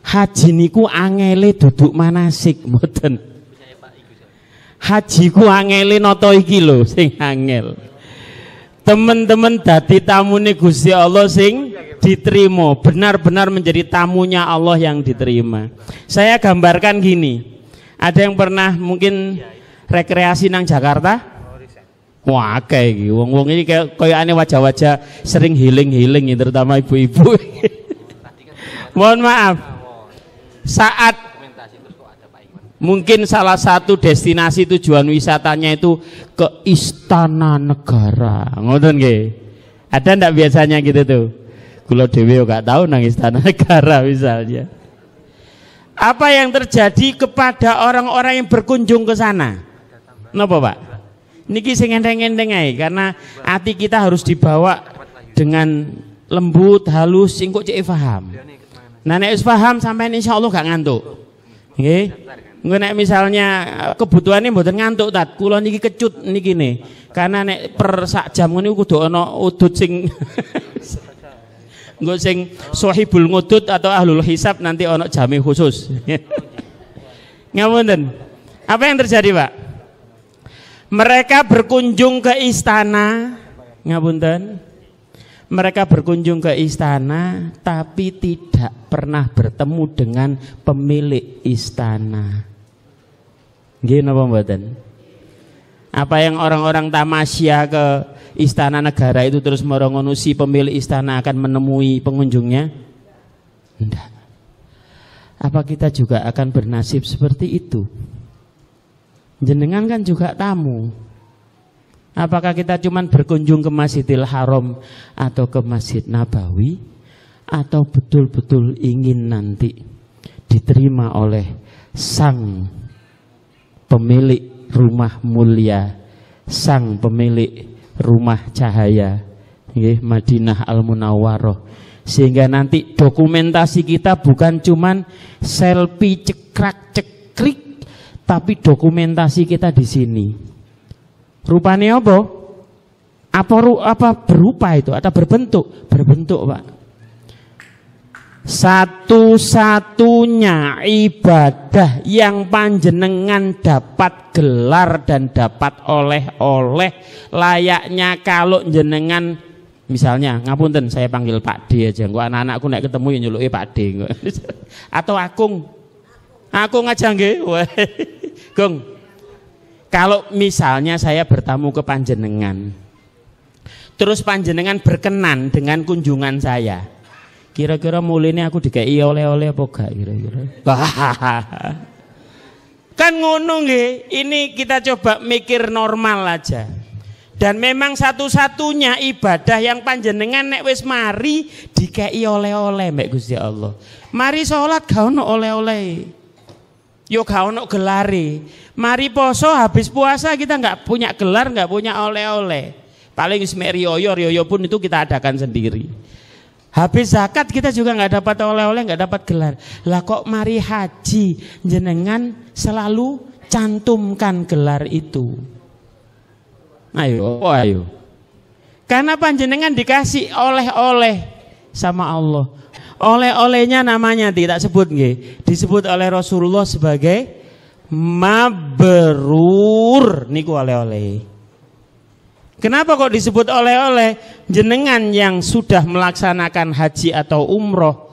Haji niku angele duduk manasik mboten. Haji ku angele nata iki lho sing angel. Teman-teman dadi tamune Gusti Allah sing diterima, benar-benar menjadi tamunya Allah yang diterima. Saya gambarkan gini. Ada yang pernah mungkin rekreasi nang Jakarta? Wah, kayak gitu. Wong-wong ini kayaknya wajah-wajah sering healing-healing, terutama ibu-ibu. Mohon maaf. Saat mungkin salah satu destinasi tujuan wisatanya itu ke Istana Negara, ngoten nggih. Ada ndak biasanya gitu tuh? Kula dhewe gak tahu nang Istana Negara misalnya. Apa yang terjadi kepada orang-orang yang berkunjung ke sana? Napa, Pak? Niki sing enteng-enteng ae, karena hati kita harus dibawa dengan lembut, halus, sing kok cek paham. Nah nek wis paham sampean insyaallah gak ngantuk. Nggih. Engko nek misalnya kebutuhannya mboten ngantuk tat, kula niki kecut niki ne. Karena nek per sak jam ngene kudu ana udut sing engko sing sahibul ngudut atau ahlul hisab nanti ana jame khusus. Ngapunten. Apa yang terjadi, Pak? Mereka berkunjung ke istana, ngapunten. Mereka berkunjung ke istana tapi tidak pernah bertemu dengan pemilik istana. Nggih napa mboten? Apa yang orang-orang tamasya ke Istana Negara itu terus merongono si pemilik istana akan menemui pengunjungnya? Enggak. Apa kita juga akan bernasib seperti itu? Jenengan kan juga tamu. Apakah kita cuma berkunjung ke Masjidil Haram atau ke Masjid Nabawi, atau betul-betul ingin nanti diterima oleh sang pemilik rumah mulia, sang pemilik rumah cahaya, Madinah Al-Munawwarah, sehingga nanti dokumentasi kita bukan cuman selfie cekrak-cekrik, tapi dokumentasi kita di sini. Rupanya apa? Apa berupa itu atau berbentuk? Berbentuk, Pak. Satu-satunya ibadah yang panjenengan dapat gelar dan dapat oleh-oleh layaknya kalau jenengan misalnya, ngapunten saya panggil Pak D aja, gua anak-anakku nek ketemu ya nyuluki Pak D atau Akung aja nggih. Gong, kalau misalnya saya bertamu ke panjenengan, terus panjenengan berkenan dengan kunjungan saya, kira-kira mulai aku dikai oleh-oleh apa gak kira-kira? Kan ngono nggih. Ini kita coba mikir normal aja. Dan memang satu-satunya ibadah yang panjenengan nek wis mari dikai oleh-oleh mbek Gusti Allah. Mari salat gak ono oleh-oleh. Yo gak ono gelare. Mari poso habis puasa kita nggak punya gelar, nggak punya oleh-oleh. Paling wis mek riyo pun itu kita adakan sendiri. Habis zakat kita juga nggak dapat oleh-oleh, nggak dapat gelar. Lah kok mari haji jenengan selalu cantumkan gelar itu. Ayo. Karena panjenengan dikasih oleh-oleh sama Allah. Oleh-olehnya namanya tidak sebut nggih. Disebut oleh Rasulullah sebagai mabrur niku oleh-oleh. Kenapa kok disebut oleh-oleh? Jenengan yang sudah melaksanakan haji atau umroh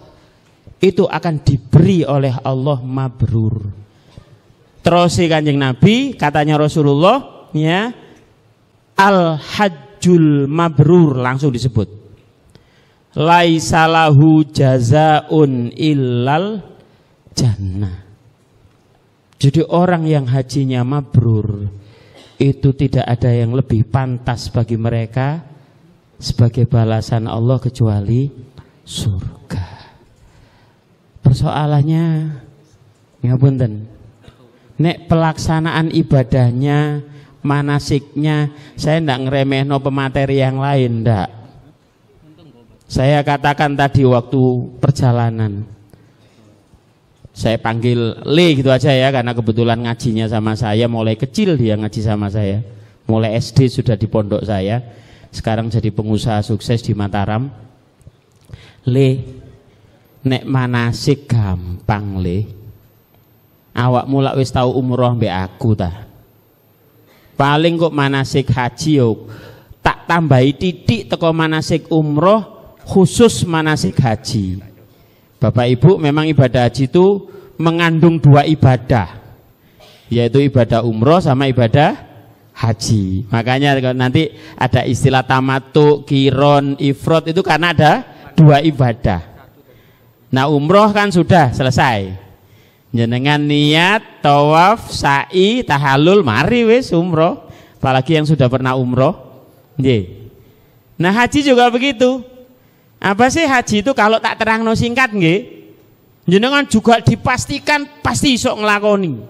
itu akan diberi oleh Allah mabrur. Terus Kanjeng Nabi, katanya Rasulullah, ya, al-hajjul mabrur langsung disebut. Laisalahu jazaun illal jannah. Jadi orang yang hajinya mabrur itu tidak ada yang lebih pantas bagi mereka sebagai balasan Allah kecuali surga. Persoalannya, ngapunten, nek pelaksanaan ibadahnya, manasiknya, saya ndak ngeremehno pemateri yang lain, ndak. Saya katakan tadi waktu perjalanan, saya panggil Le gitu aja ya, karena kebetulan ngajinya sama saya, mulai kecil dia ngaji sama saya, mulai SD sudah di pondok saya, sekarang jadi pengusaha sukses di Mataram. Le, nek manasik gampang le. Awakmu lak wis tau umroh mbek aku ta. Paling kok manasik haji yo tak tambahi titik teko manasik umroh khusus manasik haji. Bapak Ibu, memang ibadah haji itu mengandung dua ibadah, yaitu ibadah umroh sama ibadah haji. Makanya nanti ada istilah tamattu, qiron, ifrad itu karena ada dua ibadah. Nah umroh kan sudah selesai, jenengan niat, tawaf, sa'i, tahallul, mari wis umroh. Apalagi yang sudah pernah umroh. Nah haji juga begitu. Apa sih haji itu? Kalau tak terangno singkat nggih, jenengan juga dipastikan pasti iso nglakoni.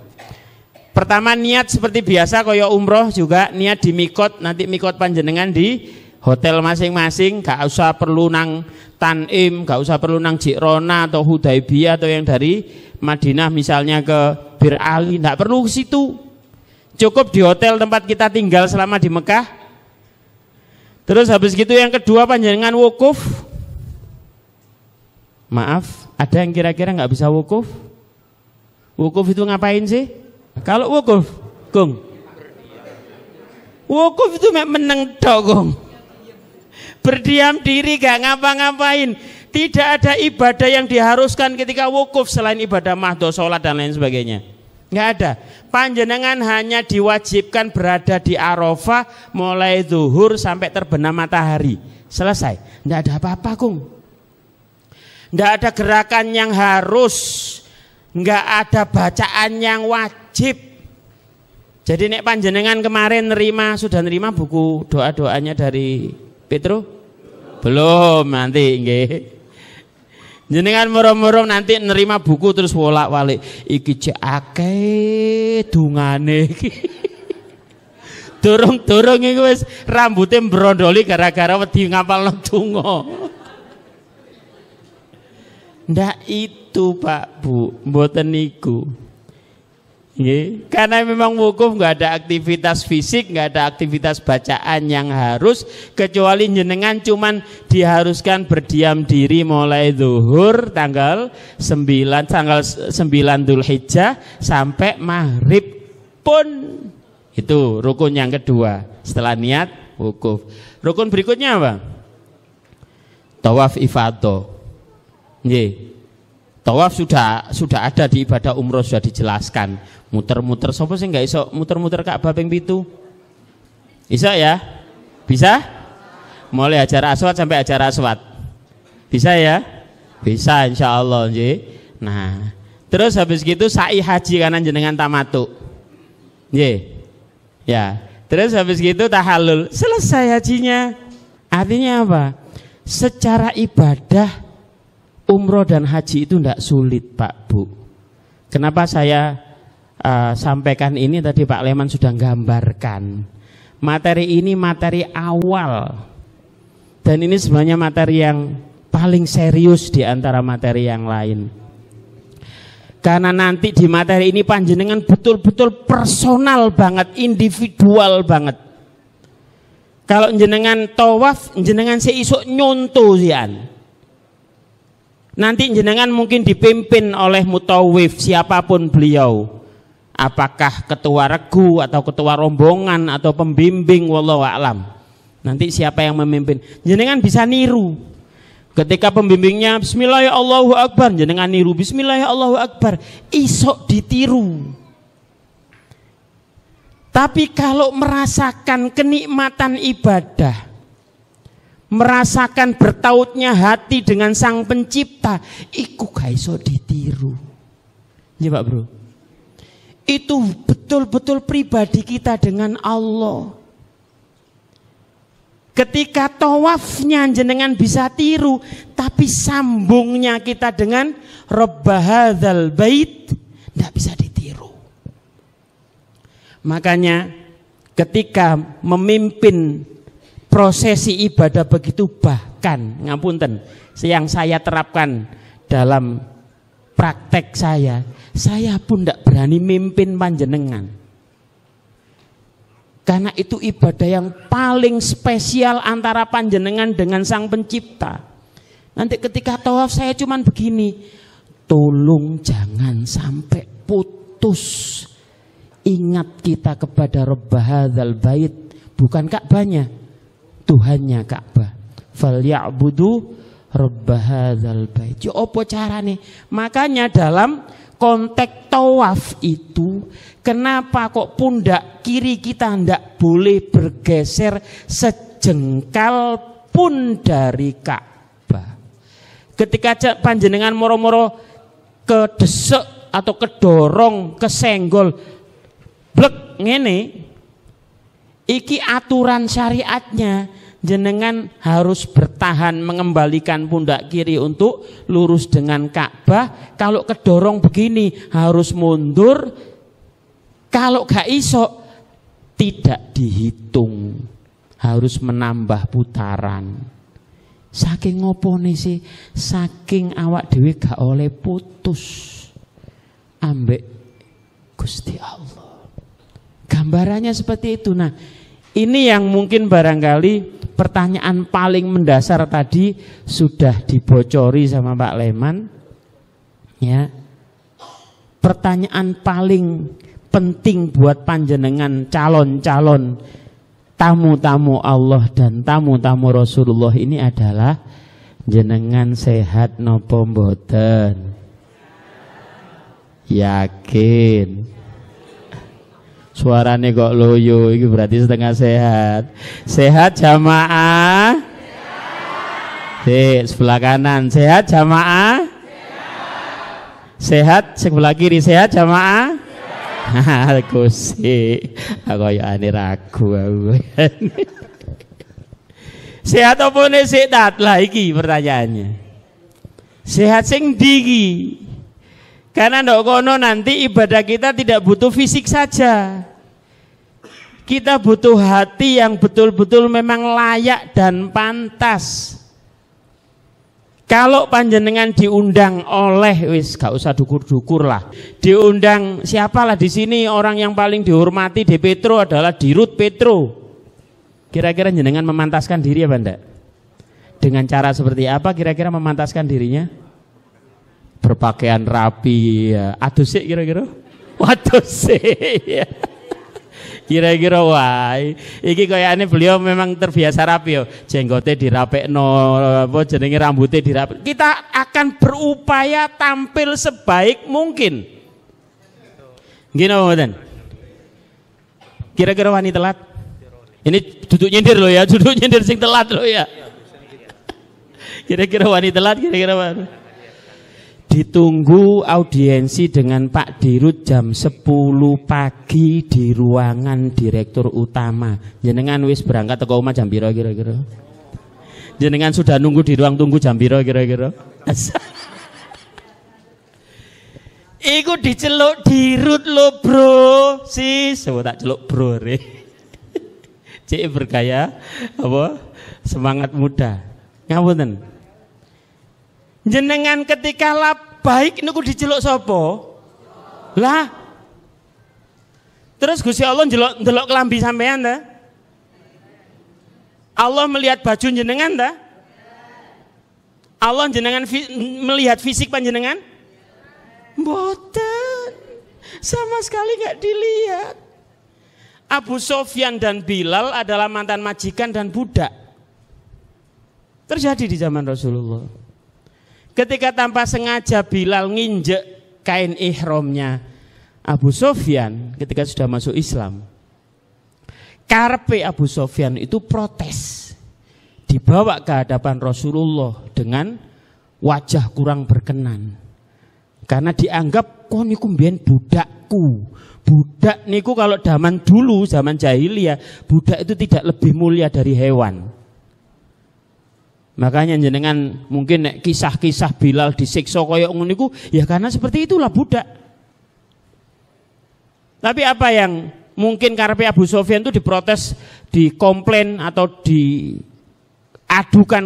Pertama niat seperti biasa kaya umroh juga, niat di mikot, nanti mikot panjenengan di hotel masing-masing, gak usah perlu nang Tanim, gak usah perlu nang Jikrona atau Hudaibiyah atau yang dari Madinah misalnya ke Bir Ali, gak perlu ke situ. Cukup di hotel tempat kita tinggal selama di Mekah. Terus habis gitu yang kedua panjenengan wukuf. Maaf, ada yang kira-kira nggak bisa wukuf? Wukuf itu ngapain sih? Kalau wukuf, Gong, wukuf itu meneng tok, Gong. Berdiam diri gak ngapa-ngapain. Tidak ada ibadah yang diharuskan ketika wukuf selain ibadah mahdoh, sholat dan lain sebagainya. Nggak ada. Panjenengan hanya diwajibkan berada di Arafah mulai zuhur sampai terbenam matahari. Selesai. Nggak ada apa-apa, Gong. Nggak ada gerakan yang harus, nggak ada bacaan yang wajib. Jadi nek panjenengan kemarin sudah nerima buku doa-doanya dari Petro? Belum, nanti nggih. Jenengan murung-murung nanti nerima buku terus wolak-walik. Iki cek akeh dungane iki. Durung-durung iku wis rambute brondoli gara-gara wedi ngapalno donga. Ndak itu Pak Bu, mboten niku. Nggih, karena memang wukuf nggak ada aktivitas fisik, nggak ada aktivitas bacaan yang harus, kecuali jenengan cuman diharuskan berdiam diri mulai zuhur tanggal 9 Dzulhijjah sampai maghrib pun. Itu rukun yang kedua setelah niat wukuf. Rukun berikutnya apa? Tawaf ifadah. Nggih. Tawaf sudah ada di ibadah umroh, sudah dijelaskan. Muter-muter, sapa sih nggak iso muter-muter Ka'bah ping 7? Iso ya? Bisa? Mulai Hajar Aswad sampai Hajar Aswad. Bisa ya? Bisa insyaallah nggih. Nah, terus habis gitu sa'i haji kanan jenengan tamattu. Nggih. Ya. Terus habis gitu tahallul. Selesai hajinya. Artinya apa? Secara ibadah umroh dan haji itu tidak sulit Pak Bu. Kenapa saya sampaikan ini tadi Pak Leman sudah gambarkan. Materi ini materi awal. Dan ini sebenarnya materi yang paling serius di antara materi yang lain. Karena nanti di materi ini panjenengan betul-betul personal banget, individual banget. Kalau jenengan tawaf, jenengan seisuk nyonto sian. Nanti jenengan mungkin dipimpin oleh mutawif siapapun beliau. Apakah ketua regu atau ketua rombongan atau pembimbing, wallahu a'lam. Nanti siapa yang memimpin, jenengan bisa niru. Ketika pembimbingnya bismillah ya Allahu akbar, jenengan niru bismillah ya Allahu akbar, isok ditiru. Tapi kalau merasakan kenikmatan ibadah, merasakan bertautnya hati dengan Sang Pencipta, iku gak iso ditiru. Ya Pak Bro. Itu betul-betul pribadi kita dengan Allah. Ketika tawafnya jenengan bisa tiru, tapi sambungnya kita dengan Rabbahadzal bait tidak bisa ditiru. Makanya ketika memimpin prosesi ibadah begitu, bahkan ngapunten yang saya terapkan dalam praktek saya pun tidak berani mimpin panjenengan. Karena itu ibadah yang paling spesial antara panjenengan dengan Sang Pencipta. Nanti ketika tawaf saya cuman begini. Tolong jangan sampai putus. Ingat kita kepada Rabbahadzal bait, bukan Ka'bahnya, Tuhannya Ka'bah. Falyabudu Rabbahadzal bait. Ya apa carane? Makanya dalam konteks tawaf itu, kenapa kok pundak kiri kita tidak boleh bergeser sejengkal pun dari Ka'bah? Ketika panjenengan moro-moro kedesek atau kedorong, kesenggol, blek ngene, iki aturan syariatnya, jenengan harus bertahan mengembalikan pundak kiri untuk lurus dengan Ka'bah. Kalau kedorong begini harus mundur. Kalau gak iso tidak dihitung, harus menambah putaran. Saking ngopone sih, saking awak dhewe gak oleh putus ambek Gusti Allah. Gambarannya seperti itu. Nah, ini yang mungkin barangkali pertanyaan paling mendasar tadi sudah dibocori sama Pak Leman. Ya. Pertanyaan paling penting buat panjenengan calon-calon tamu-tamu Allah dan tamu-tamu Rasulullah ini adalah jenengan sehat nopo mboten? Yakin? Suarane kok loyo, itu berarti setengah sehat. Sehat jamaah? Sehat. Sebelah kanan sehat jamaah? Sehat sebelah kiri sehat jamaah? Aku sih, aku ya ane ragu aku. Sehat apa nih sehat lah iki pertanyaannya. Sehat sing digi. Karena ndok kono nanti ibadah kita tidak butuh fisik saja. Kita butuh hati yang betul-betul memang layak dan pantas. Kalau panjenengan diundang oleh, wis gak usah dukur-dukur lah. Diundang siapalah di sini, orang yang paling dihormati di Petro adalah Dirut Petro. Kira-kira jenengan memantaskan diri apa enggak? Dengan cara seperti apa kira-kira memantaskan dirinya? Berpakaian rapi ya. Aduh sih kira-kira. Waduh sih ya. Kira-kira wah, iki kayaknya beliau memang terbiasa rapi yo. Jenggotnya dirapekno, apa jenenge rambutnya dirapek. Kita akan berupaya tampil sebaik mungkin. Gini mboten? Kira-kira wani telat? Ini duduk nyindir loh ya, duduk nyindir sing telat loh ya. Kira-kira wani telat, kira-kira wani. Ditunggu audiensi dengan Pak Dirut jam 10 pagi di ruangan direktur utama. Jenengan wis berangkat teko omah jam piro kira-kira? Jenengan sudah nunggu di ruang tunggu jam piro kira-kira? Iku diceluk Dirut lo bro. Sis, tak celuk bro re. Cek bergaya apa? Semangat muda. Ngapunten. Jenengan ketika baik niku diceluk sapa? Lah. Terus Gusti Allah ndelok kelambi sampean ta? Allah melihat baju jenengan ta? Allah jenengan melihat fisik panjenengan? Mboten. Sama sekali enggak dilihat. Abu Sofyan dan Bilal adalah mantan majikan dan budak. Terjadi di zaman Rasulullah. Ketika tanpa sengaja Bilal nginjek kain ihramnya Abu Sofyan ketika sudah masuk Islam. Karepe Abu Sofyan itu protes. Dibawa ke hadapan Rasulullah dengan wajah kurang berkenan. Karena dianggap kok niku mbiyen budakku. Budak niku kalau zaman dulu, zaman jahiliyah, budak itu tidak lebih mulia dari hewan. Makanya jenengan mungkin nek kisah-kisah Bilal disiksa kaya ngono niku ya karena seperti itulah budak. Tapi apa yang mungkin karepe Abu Sofyan itu diprotes, dikomplain atau diadukan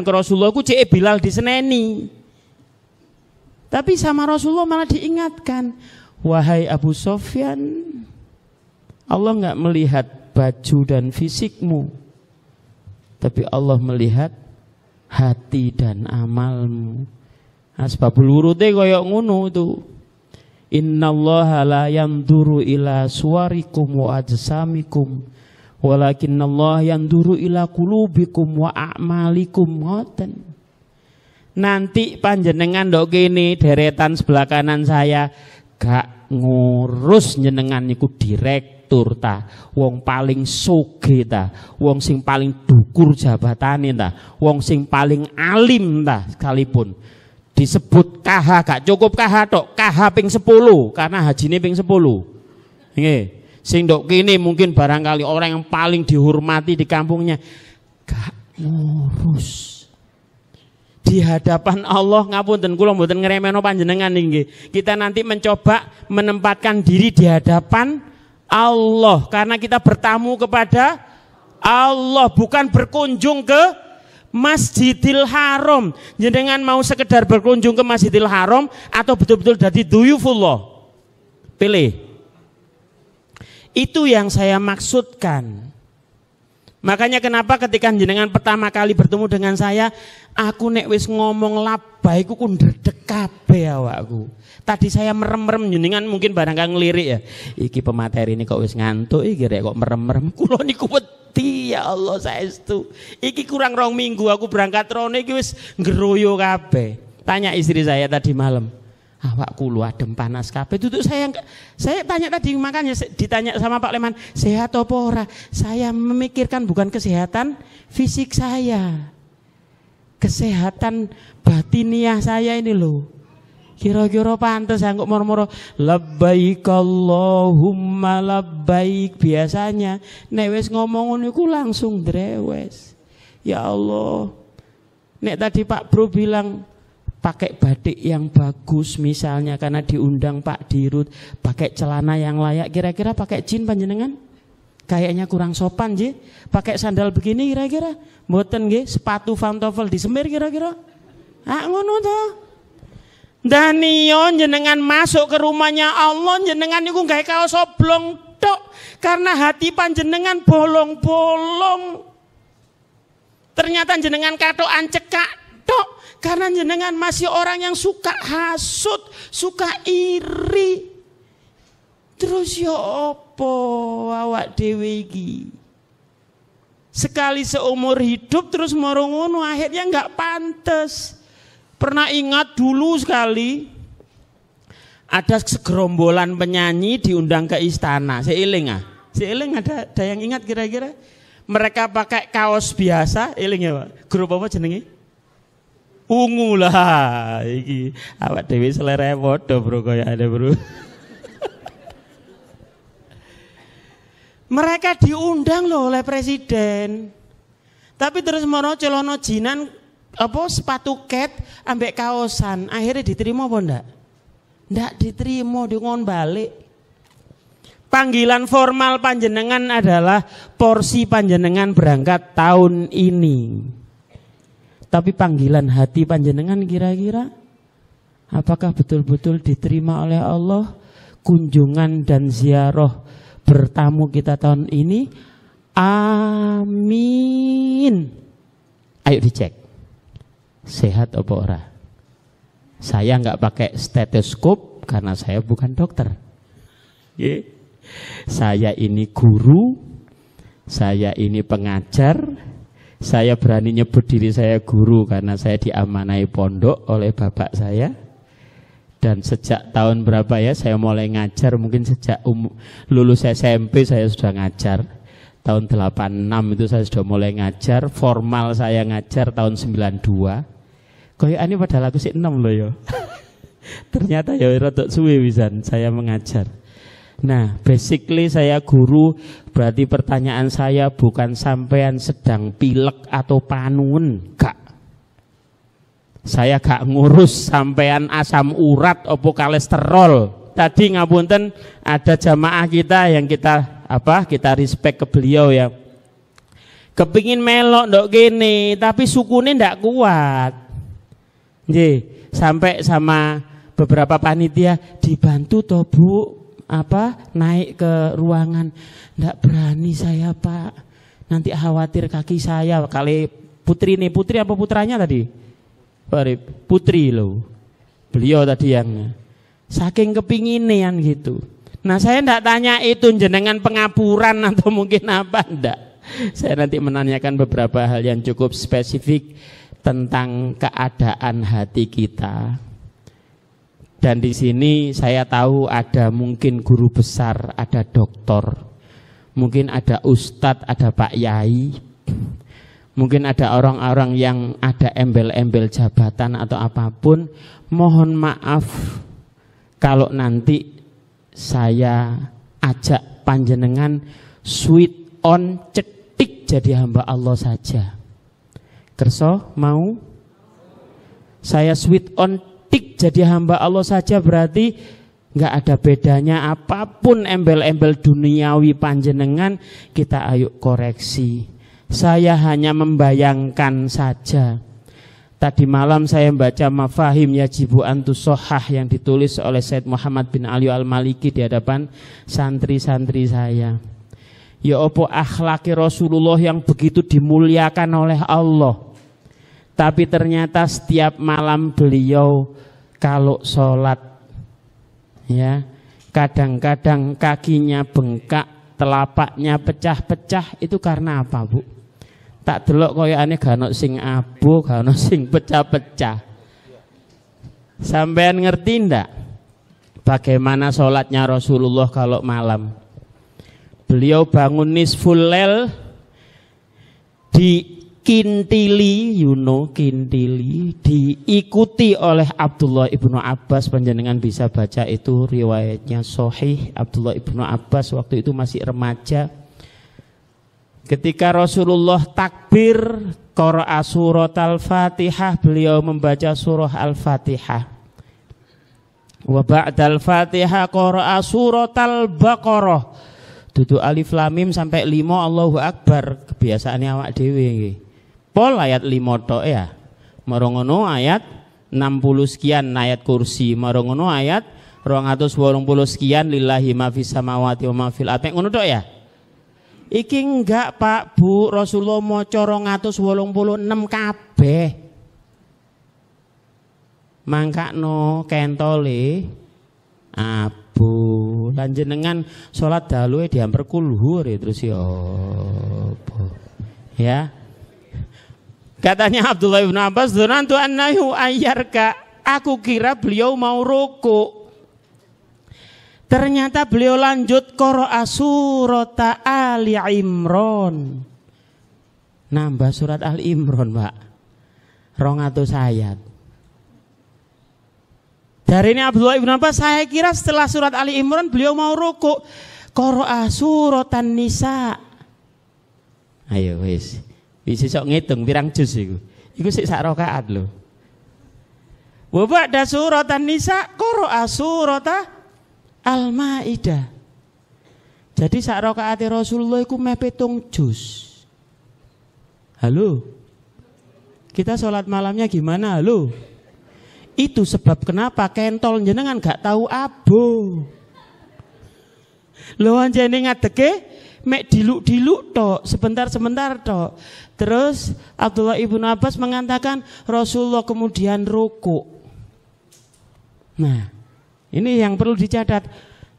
ke Rasulullah ku cek Bilal diseneni. Tapi sama Rasulullah malah diingatkan, wahai Abu Sofyan, Allah enggak melihat baju dan fisikmu, tapi Allah melihat hati dan amalmu. Asbabul wurute koyok ngono itu. Innallaha la yanduru ila suwarikum wa ajsamikum walakinnallaha yanduru ila qulubikum wa a'malikum. Ngoten. Nanti panjenengan ndok kene deretan sebelah kanan saya gak ngurus jenengan niku direktur ta, wong paling sugih ta, wong sing paling dhukur jabatane ta, wong sing paling alim ta sekalipun. Disebut KH gak cukup KH tok, KH ping 10 karena hajine ping 10. Nggih. Sing ndok kene mungkin barangkali orang yang paling dihormati di kampungnya gak ngurus. Di hadapan Allah ngapunten kula mboten ngremeno panjenengan nggih. Kita nanti mencoba menempatkan diri di hadapan Allah karena kita bertamu kepada Allah, bukan berkunjung ke Masjidil Haram. Jenengan mau sekedar berkunjung ke Masjidil Haram atau betul-betul jadi duyufullah? Pilih. Itu yang saya maksudkan. Makanya kenapa ketika jenengan pertama kali bertemu dengan saya, aku nek wis ngomong labbaik ku ndredeg kabeh awakku. Tadi saya merem-merem jenengan mungkin barangkali ngelirik ya. Iki pemateri ini kok wis ngantuk iki rek kok merem-merem. Kula niku wedi ya Allah saestu. Iki kurang 2 minggu aku berangkat rone iki wis ngeroyo kabeh. Tanya istri saya tadi malam. Awakku lu adem panas kabeh. Duduk saya tanya tadi, makanya ditanya sama Pak Leman, sehat apa ora? Saya memikirkan bukan kesehatan fisik saya, kesehatan batiniah saya ini loh. Kira-kira pantes aku moro-moro labbaik Allahumma labbaik. Biasanya nek wis ngomong niku langsung drewes. Ya Allah. Nek tadi Pak Bro bilang pakai batik yang bagus misalnya karena diundang Pak Dirut, pakai celana yang layak, kira-kira pakai jin panjenengan? Kayaknya kurang sopan nggih. Pakai sandal begini kira-kira? Mboten nggih, sepatu pantofel disemir kira-kira? Ah ngono to. Daniyo jenengan masuk ke rumahnya Allah, jenengan niku gawe kaos oblong tok karena hati panjenengan bolong-bolong. Ternyata jenengan katokan cekak tok karena jenengan masih orang yang suka hasut, suka iri. Terus ya apa awak dhewe iki? Sekali seumur hidup terus moro ngono akhirnya enggak pantes. Pernah ingat dulu sekali ada segerombolan penyanyi diundang ke istana. Seiling ada yang ingat kira-kira? Mereka pakai kaos biasa, eling ya Pak. Grup apa jenenge? Ungu lah, iki awak dewi selera podo bro kaya ada bro. Mereka diundang loh oleh presiden, tapi terus mau celono jinan apa sepatu ket ambek kaosan, akhirnya diterima apa ndak? Ndak diterima, dingon balik. Panggilan formal panjenengan adalah porsi panjenengan berangkat tahun ini. Tapi panggilan hati panjenengan kira-kira apakah betul-betul diterima oleh Allah? Kunjungan dan ziarah bertamu kita tahun ini, amin. Ayo dicek sehat apa ora. Saya nggak pakai stetoskop karena saya bukan dokter. Saya ini guru, saya ini pengajar. Saya berani nyebut diri saya guru karena saya diamanai pondok oleh bapak saya. Dan sejak tahun berapa ya saya mulai ngajar, mungkin sejak lulus SMP saya sudah ngajar. Tahun 86 itu saya sudah mulai ngajar, formal saya ngajar tahun 92. Koyokane padahal aku sik 6 loh ya. Ternyata ya rada suwe wisan saya mengajar. Nah, basically saya guru, berarti pertanyaan saya bukan sampean sedang pilek atau panuwun, gak. Saya gak ngurus sampean asam urat atau kolesterol. Tadi ngapunten ada jamaah kita yang kita respect ke beliau ya. Kepingin melok ndok gini, tapi sukune ndak kuat. Nggih, sampai sama beberapa panitia dibantu toh Bu. Naik ke ruangan, ndak berani saya Pak, nanti khawatir kaki saya kali putri apa putranya tadi? Putri loh. Beliau tadi yang saking kepinginian gitu. Nah saya tidak tanya itu jenengan pengapuran atau mungkin apa, enggak. Saya nanti menanyakan beberapa hal yang cukup spesifik tentang keadaan hati kita. Dan di sini saya tahu ada mungkin guru besar, ada doktor, mungkin ada ustadz, ada Pak Yai, mungkin ada orang-orang yang ada embel-embel jabatan atau apapun. Mohon maaf kalau nanti saya ajak panjenengan sweet on cetik jadi hamba Allah saja. Kerso mau? Saya sweet on tik jadi hamba Allah saja, berarti nggak ada bedanya apapun embel-embel duniawi panjenengan, kita ayo koreksi. Saya hanya membayangkan saja. Tadi malam saya membaca Mafahim Yajibu Antusohah yang ditulis oleh Said Muhammad bin Ali Al-Maliki di hadapan santri-santri saya. Ya opo akhlaki Rasulullah yang begitu dimuliakan oleh Allah. Tapi ternyata setiap malam beliau kalau sholat, ya kadang-kadang kakinya bengkak, telapaknya pecah-pecah. Itu karena apa, Bu? Tak delok koyokane gak ono sing abu, gak ono sing pecah-pecah. Sampean ngerti ndak bagaimana sholatnya Rasulullah kalau malam? Beliau bangun nisful lail kintili, kintili, diikuti oleh Abdullah ibnu Abbas. Panjenengan bisa baca itu riwayatnya sahih. Abdullah ibnu Abbas waktu itu masih remaja. Ketika Rasulullah takbir, qara'a surat al-Fatihah, beliau membaca surah al-Fatihah. Wa ba'dal Fatihah qara'a surat al-Baqarah. Duduk alif lam mim sampai 5 Allahu Akbar. Kebiasaannya awak dhewe nggih. Pol ayat 5 tok ya. Marongono ayat 60 sekian ayat kursi. Marongono ayat 280 sekian lillahi ma fis samawati wa ma fil ardi. Ngono tok ya. Iki enggak Pak Bu, Rasulullah maca 286 kabeh. Mangkakno kentole abu. Lan jenengan salat daluhe diamper kulhur terus ya apa. Ya. Katanya Abdullah bin Abbas, "Dzanantu annahu ayyarka." Aku kira beliau mau rukuk. Ternyata beliau lanjut qara'a surata Ali Imran. Nambah surat Ali Imran, Pak. 200 ayat. Dari ini Abdullah ibn Abbas, saya kira setelah surat Ali Imran beliau mau rukuk. Qara'a suratan Nisa. Ayo wis. Wis sok ngitung pirang juz iku. Iku sik sak rakaat lho. Wa ba'da suratan Nisa qara'a surata Al-Maidah. Jadi sak rakaate Rasulullah iku meh 7 juz. Halo. Kita sholat malamnya gimana? Halo. Itu sebab kenapa kentol jenengan gak tahu abo. Lho anjene ngadeke mek diluk-diluk tok, sebentar-sebentar tok. Terus Abdullah ibnu Abbas mengatakan Rasulullah kemudian rukuk. Nah, ini yang perlu dicatat.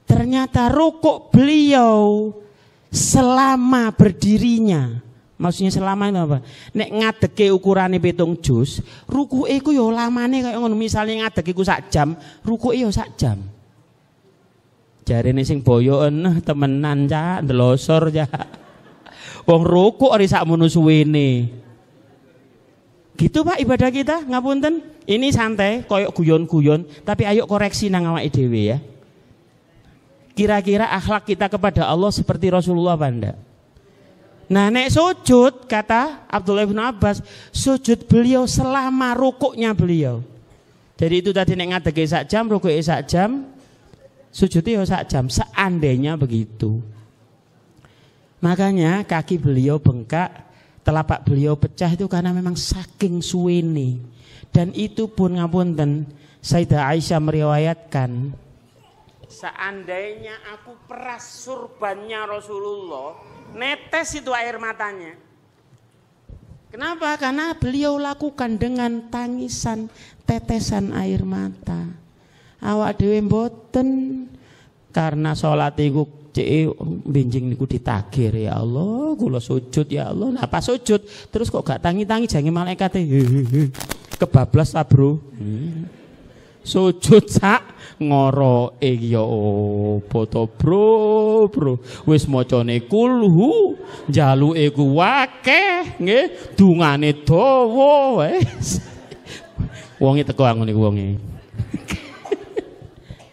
Ternyata rukuk beliau selama berdirinya. Maksudnya selama itu apa? Nek ngadeke ukurane 7 juz, rukuke iku ya lamane kaya ngono. Misale ngadeke iku sak jam, rukuke ya sak jam. Jarene sing boyo temenan cak, ndelosor cak. Wong rukuk ora sakmono suwene. Gitu Pak ibadah kita, ngapunten. Ini santai, koyok guyon-guyon, tapi ayo koreksi nang awake dhewe ya. Kira-kira akhlak kita kepada Allah seperti Rasulullah apa enggak? Nah, nek sujud kata Abdullah bin Abbas, sujud beliau selama rukuknya beliau. Jadi itu tadi nek ngadege sak jam, rukuke sak jam, sujudnya sak jam. Seandainya begitu. Makanya kaki beliau bengkak, telapak beliau pecah itu karena memang saking suwene. Dan itu pun ngapunten, Sayyidah Aisyah meriwayatkan, seandainya aku peras surbannya Rasulullah, netes itu air matanya. Kenapa? Karena beliau lakukan dengan tangisan, tetesan air mata. Awak dhewe mboten, karena salat iku benjing niku ditagih, ya Allah, kula sujud ya Allah. Nah pas sujud terus kok gak tangi-tangi jange malaikate kebablas ta, Bro. Sujud sak ngoroke ya opo to, Bro. Wis macane kulhu, njaluke ku akeh nggih, dungane dawa wis. Wonge teko angon niku wonge.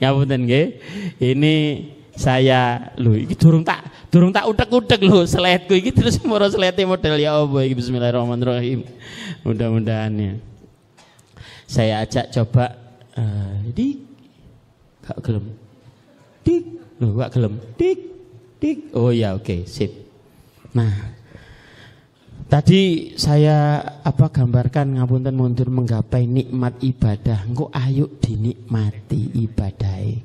Ngapunten nggih. Ini saya lho iki durung tak utek-utek lho slide-ku iki terus moro slide model ya Allah iki. Bismillahirrahmanirrahim. Mudah-mudahan ya. Saya ajak coba dik gak gelem. Dik, lho gak gelem. Dik. Oh ya oke, sip. Nah, tadi saya gambarkan ngapunten mundur menggapai nikmat ibadah. Engko ayo dinikmati ibadahe.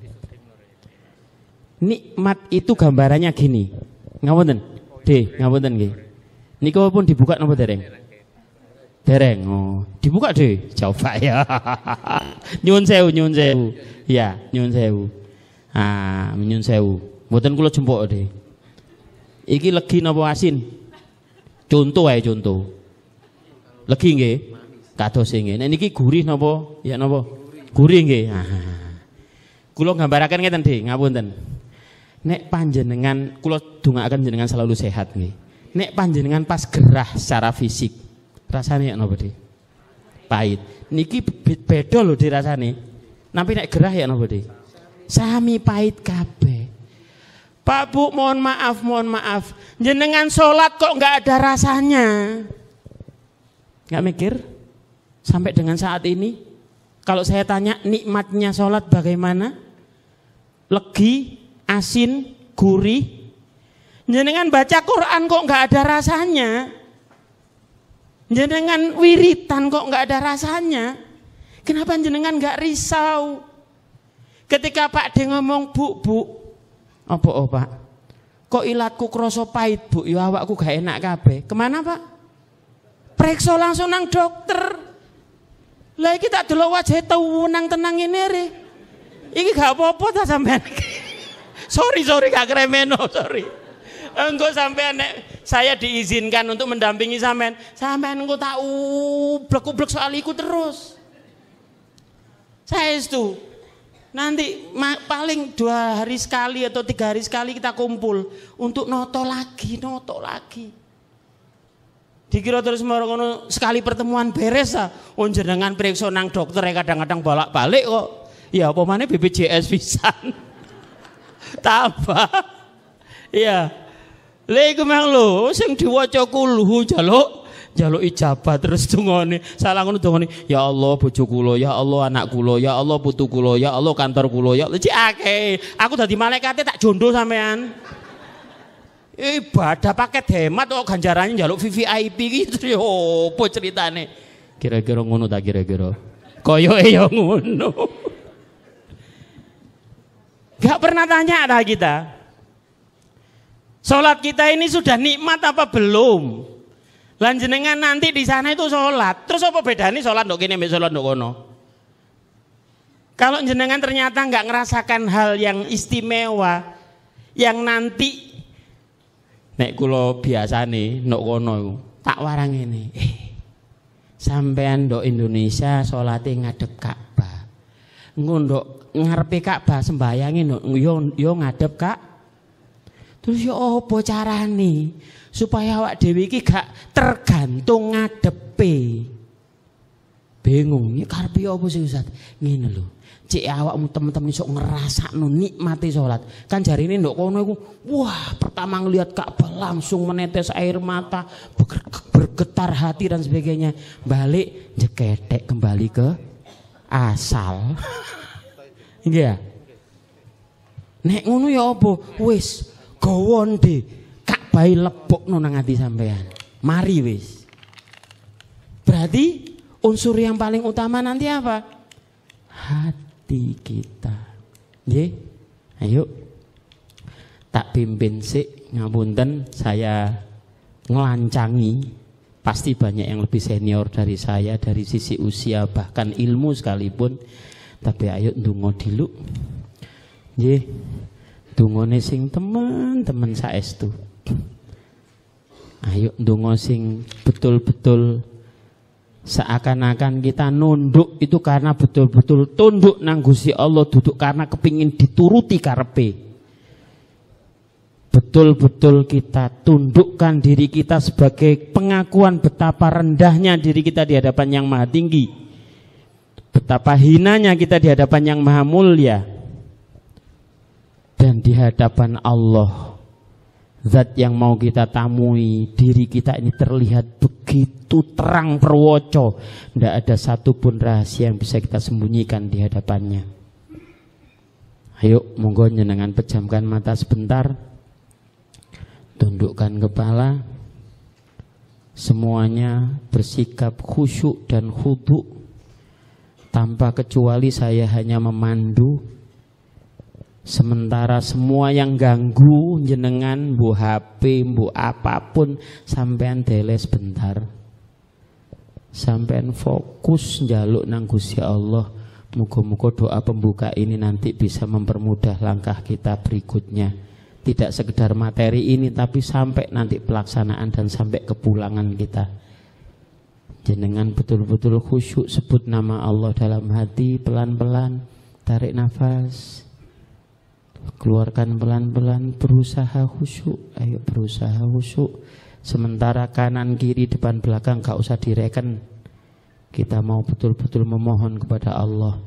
Nikmat itu gambarannya gini. Ngapunten. Ngapunten nggih. Niku pun dibuka napa dereng? Dereng. Oh, dibuka deh. Coba ya. Nyuwun sewu. Ya, nyuwun sewu. Nyuwun sewu. Mboten kula jempuk deh. Iki legi napa asin? Contoh ae contoh. Legi nggih. Kados nggih. Nek niki gurih napa? Ya napa? Gurih nggih. Kula gambaraken ngeten nggih, ngapunten. Nek panjenengan kula dongaaken jenengan selalu sehat nggih. Nek panjenengan pas gerah secara fisik, rasane ya napa, Dik? Pahit. Niki beda lho dirasane. Tapi nek gerah ya napa, Dik? Sami pahit kabeh. Pak Bu, mohon maaf. Jenengan sholat kok nggak ada rasanya? Nggak mikir? Sampai dengan saat ini, kalau saya tanya nikmatnya sholat bagaimana? Legi, asin, gurih. Jenengan baca Quran kok nggak ada rasanya? Jenengan wiritan kok nggak ada rasanya? Kenapa jenengan nggak risau? Ketika Pak De ngomong, Bu, apa Pak? Kok ilatku kroso pahit, Bu? Ya awakku gak enak kabeh. Kemana, Pak? Periksa langsung nang dokter. Lah iki tak delok wajah tenang ini re. Iki gak apa-apa ta sampean. Sorry gak kremeno, sorry. Engko sampean nek saya diizinkan untuk mendampingi sampean engko tak ublek-ublek soal iku terus. Saya itu nanti paling 2 hari sekali atau 3 hari sekali kita kumpul untuk noto lagi. Dikira terus ngono sekali pertemuan beres ah. Jenengan periksa nang dokter kadang-kadang bolak-balik kok. Ya apa maneh BPJS pisan. Tambah. Iya. Lha iku mang lho sing diwaca kulhu jaluk ijabah terus dungane. Salah ngono dungane, ya Allah bojo kula, ya Allah anak kula, ya Allah putu kula, ya Allah kantor kula, ya Allah akeh. Aku dadi malaikate tak jondo sampean. Ibadah paket hemat kok ganjarannya jaluk VVIP gitu ya opo ceritane. Kira-kira ngono ta kira-kira. Koyoke ya ngono. Gak pernah tanya dah kita. Sholat kita ini sudah nikmat apa belum? Lan jenengan nanti di sana itu sholat. Terus apa bedanya sholat ndok kene mbek sholat ndok kono? Kalau jenengan ternyata nggak ngerasakan hal yang istimewa, yang nanti nek kula biasane ndok kono iku tak warang ini. Sampean ndok Indonesia sholate ngadep Ka'bah. Engko ndok ngarepe Ka'bah sembayange ndok yo ngadep Ka'bah. Terus ya apa carane supaya awak dhewe iki gak tergantung ngadepe. Bingung, iki karepe apa sih Ustaz? Ngene lho. Cek awakmu temen-temen iso ngrasakno nikmate salat. Kan jarine ndok kono iku wah, pertama ngelihat Ka'bah langsung menetes air mata, bergetar hati dan sebagainya. Balik jeketek kembali ke asal. Iya. Nek ngono ya apa? Wis gawon de Ka'bah lebokno nang ati sampean. Mari wis. Berarti unsur yang paling utama nanti apa? Hati kita. Nggih. Ayo. Tak pimpin sik ngapunten saya ngelancangi Pasti banyak yang lebih senior dari saya dari sisi usia bahkan ilmu sekalipun. Tapi ayo ndonga dulu. Nggih. Ndongane sing teman-teman saestu. Ayo ndonga sing betul-betul seakan-akan kita nunduk itu karena betul-betul tunduk nang Gusti Allah, duduk karena kepingin dituruti karepe. Betul-betul kita tundukkan diri kita sebagai pengakuan betapa rendahnya diri kita di hadapan yang maha tinggi, betapa hinanya kita di hadapan yang maha mulia, dan di hadapan Allah, zat yang mau kita tamui. Diri kita ini terlihat begitu terang perwoco, tidak ada satupun rahasia yang bisa kita sembunyikan di hadapannya. Ayo monggo jenengan pejamkan mata sebentar, tundukkan kepala, semuanya bersikap khusyuk dan khudu. Tanpa kecuali saya hanya memandu, sementara semua yang ganggu jenengan, bu HP, bu apapun, sampean dele sebentar, sampean fokus njaluk nang Gusti Allah. Muga-muga doa pembuka ini nanti bisa mempermudah langkah kita berikutnya. Tidak sekedar materi ini, tapi sampai nanti pelaksanaan dan sampai kepulangan kita. Jenengan betul-betul khusyuk, sebut nama Allah dalam hati, pelan-pelan, tarik nafas, keluarkan pelan-pelan, berusaha khusyuk. Ayo berusaha khusyuk. Sementara kanan kiri depan belakang gak usah direken. Kita mau betul-betul memohon kepada Allah.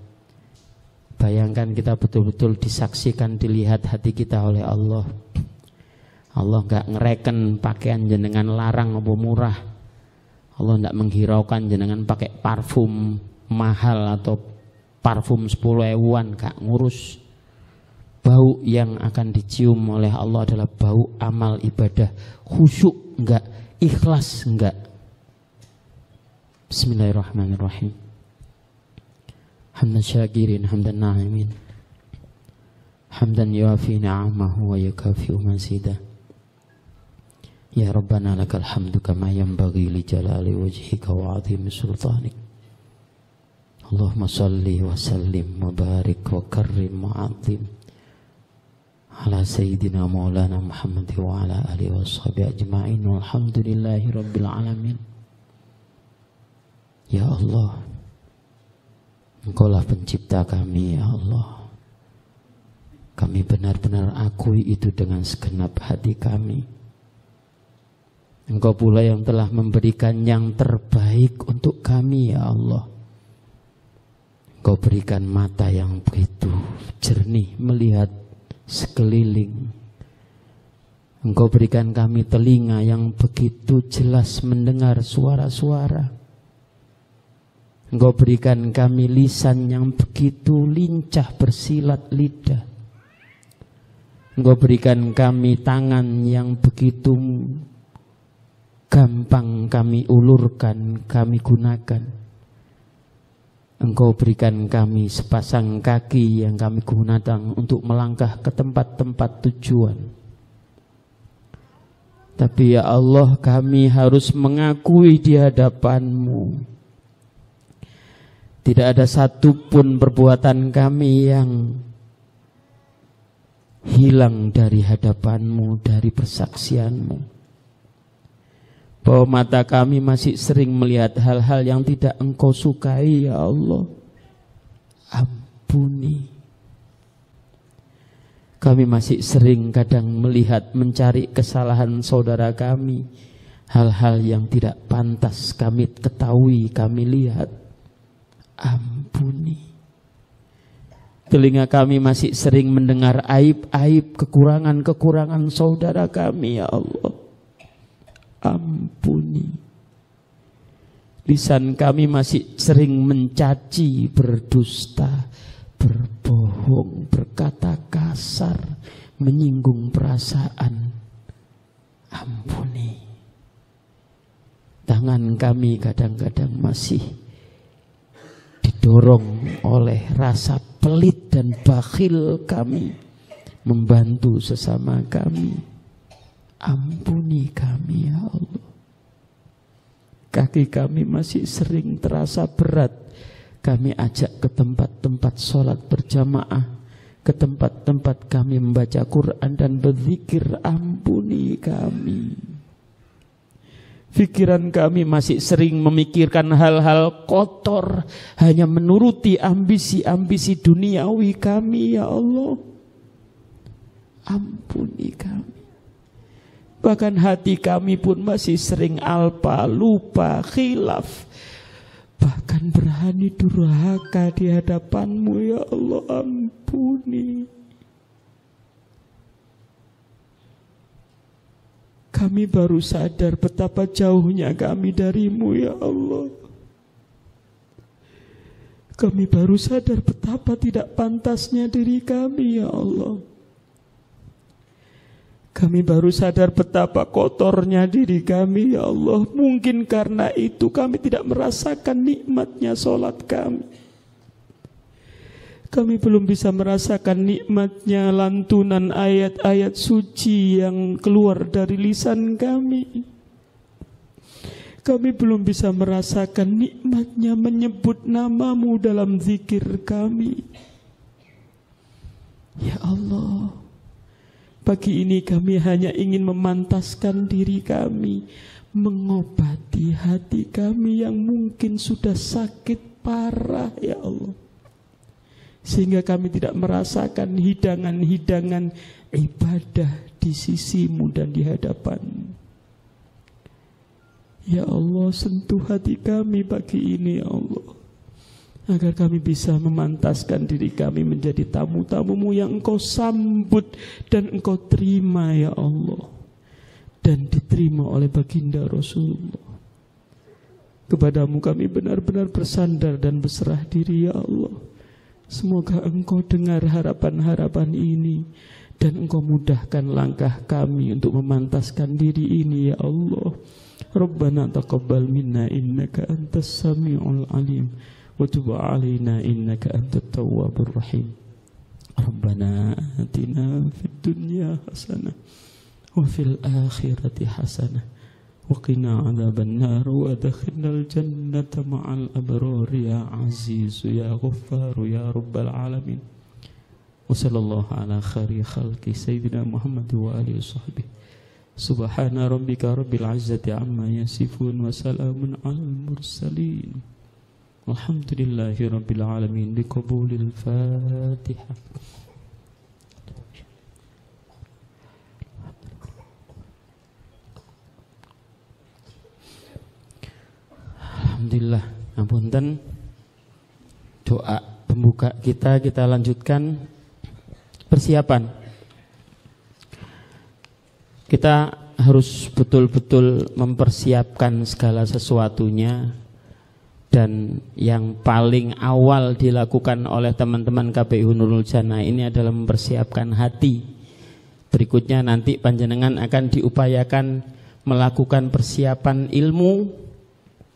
Bayangkan kita betul-betul disaksikan, dilihat hati kita oleh Allah. Allah gak ngereken pakaian jenengan larang apa murah. Allah gak menghiraukan jenengan pakai parfum mahal atau parfum 10.000-an, gak ngurus. Bau yang akan dicium oleh Allah adalah bau amal ibadah. Khusyuk enggak, ikhlas enggak. Bismillahirrahmanirrahim. Hamdan syakirin, hamdan na'imin, hamdan yuafi ni'amahu wa yukafi'u mazidah. Ya Rabbana lakal hamdu kama yanbaghi li jalali wajhika wa 'azimi sultanik. Allahumma salli wa sallim wa barik wa karrim wa 'azim ala sayyidina maulana Muhammad wa ala alihi wa sahbihi ajma'in walhamdulillahi rabbil alamin. Ya Allah, Engkaulah pencipta kami, ya Allah. Kami benar-benar akui itu dengan segenap hati kami. Engkau pula yang telah memberikan yang terbaik untuk kami, ya Allah. Engkau berikan mata yang begitu jernih melihat sekeliling. Engkau berikan kami telinga yang begitu jelas mendengar suara-suara. Engkau berikan kami lisan yang begitu lincah bersilat lidah. Engkau berikan kami tangan yang begitu gampang kami ulurkan, kami gunakan. Engkau berikan kami sepasang kaki yang kami gunakan untuk melangkah ke tempat-tempat tujuan. Tapi ya Allah, kami harus mengakui di hadapan-Mu, tidak ada satupun perbuatan kami yang hilang dari hadapan-Mu, dari persaksian-Mu. Bahwa mata kami masih sering melihat hal-hal yang tidak Engkau sukai, ya Allah. Ampuni. Kami masih sering kadang melihat, mencari kesalahan saudara kami. Hal-hal yang tidak pantas kami ketahui, kami lihat. Ampuni. Telinga kami masih sering mendengar aib-aib, kekurangan-kekurangan saudara kami, ya Allah. Ampuni. Lisan kami masih sering mencaci, berdusta, berbohong, berkata kasar, menyinggung perasaan. Ampuni. Tangan kami kadang-kadang masih didorong oleh rasa pelit dan bakhil kami membantu sesama kami. Ampuni kami, ya Allah. kaki kami masih sering terasa berat, kami ajak ke tempat-tempat sholat berjamaah, ke tempat-tempat kami membaca Quran dan berzikir, ampuni kami. Pikiran kami masih sering memikirkan hal-hal kotor, hanya menuruti ambisi-ambisi duniawi kami, ya Allah. Ampuni kami. Bahkan hati kami pun masih sering alpa, lupa, khilaf, bahkan berani durhaka di hadapan-Mu, ya Allah. Ampuni. Kami baru sadar betapa jauhnya kami dari-Mu, ya Allah. Kami baru sadar betapa tidak pantasnya diri kami, ya Allah. Kami baru sadar betapa kotornya diri kami, ya Allah. Mungkin karena itu kami tidak merasakan nikmatnya sholat kami. Kami belum bisa merasakan nikmatnya lantunan ayat-ayat suci yang keluar dari lisan kami. Kami belum bisa merasakan nikmatnya menyebut nama-Mu dalam zikir kami. Ya Allah, pagi ini kami hanya ingin memantaskan diri kami, mengobati hati kami yang mungkin sudah sakit parah, ya Allah. Sehingga kami tidak merasakan hidangan-hidangan ibadah di sisi-Mu dan di hadapan-Mu. Ya Allah, sentuh hati kami pagi ini, ya Allah, agar kami bisa memantaskan diri kami menjadi tamu-tamu-Mu yang Engkau sambut dan Engkau terima, ya Allah, dan diterima oleh baginda Rasulullah. Kepadamu kami benar-benar bersandar dan berserah diri, ya Allah. Semoga Engkau dengar harapan-harapan ini dan Engkau mudahkan langkah kami untuk memantaskan diri ini, ya Allah. Rabbana taqabbal minna innaka antas sami'ul alim wa tub 'alaina innaka antat tawwabur rahim. Rabbana atina fid dunya hasanah wa fil akhirati hasanah wa qina 'adzaban nar wa adkhilnal jannata ma'al abrar ya aziz ya ghaffar ya rabbal alamin. Wa sallallahu ala khairi khalqi sayyidina Muhammad wa alihi washabbihi. Subhana rabbika rabbil izzati amma yasifun wa salamun alal mursalin. Alhamdulillahi rabbil alamin. Biqabulil Fatihah. Alhamdulillah, apunten. Doa pembuka kita lanjutkan. Persiapan. Kita harus betul-betul mempersiapkan segala sesuatunya. Dan yang paling awal dilakukan oleh teman-teman KPU Nurul Jannah ini adalah mempersiapkan hati. Berikutnya nanti panjenengan akan diupayakan melakukan persiapan ilmu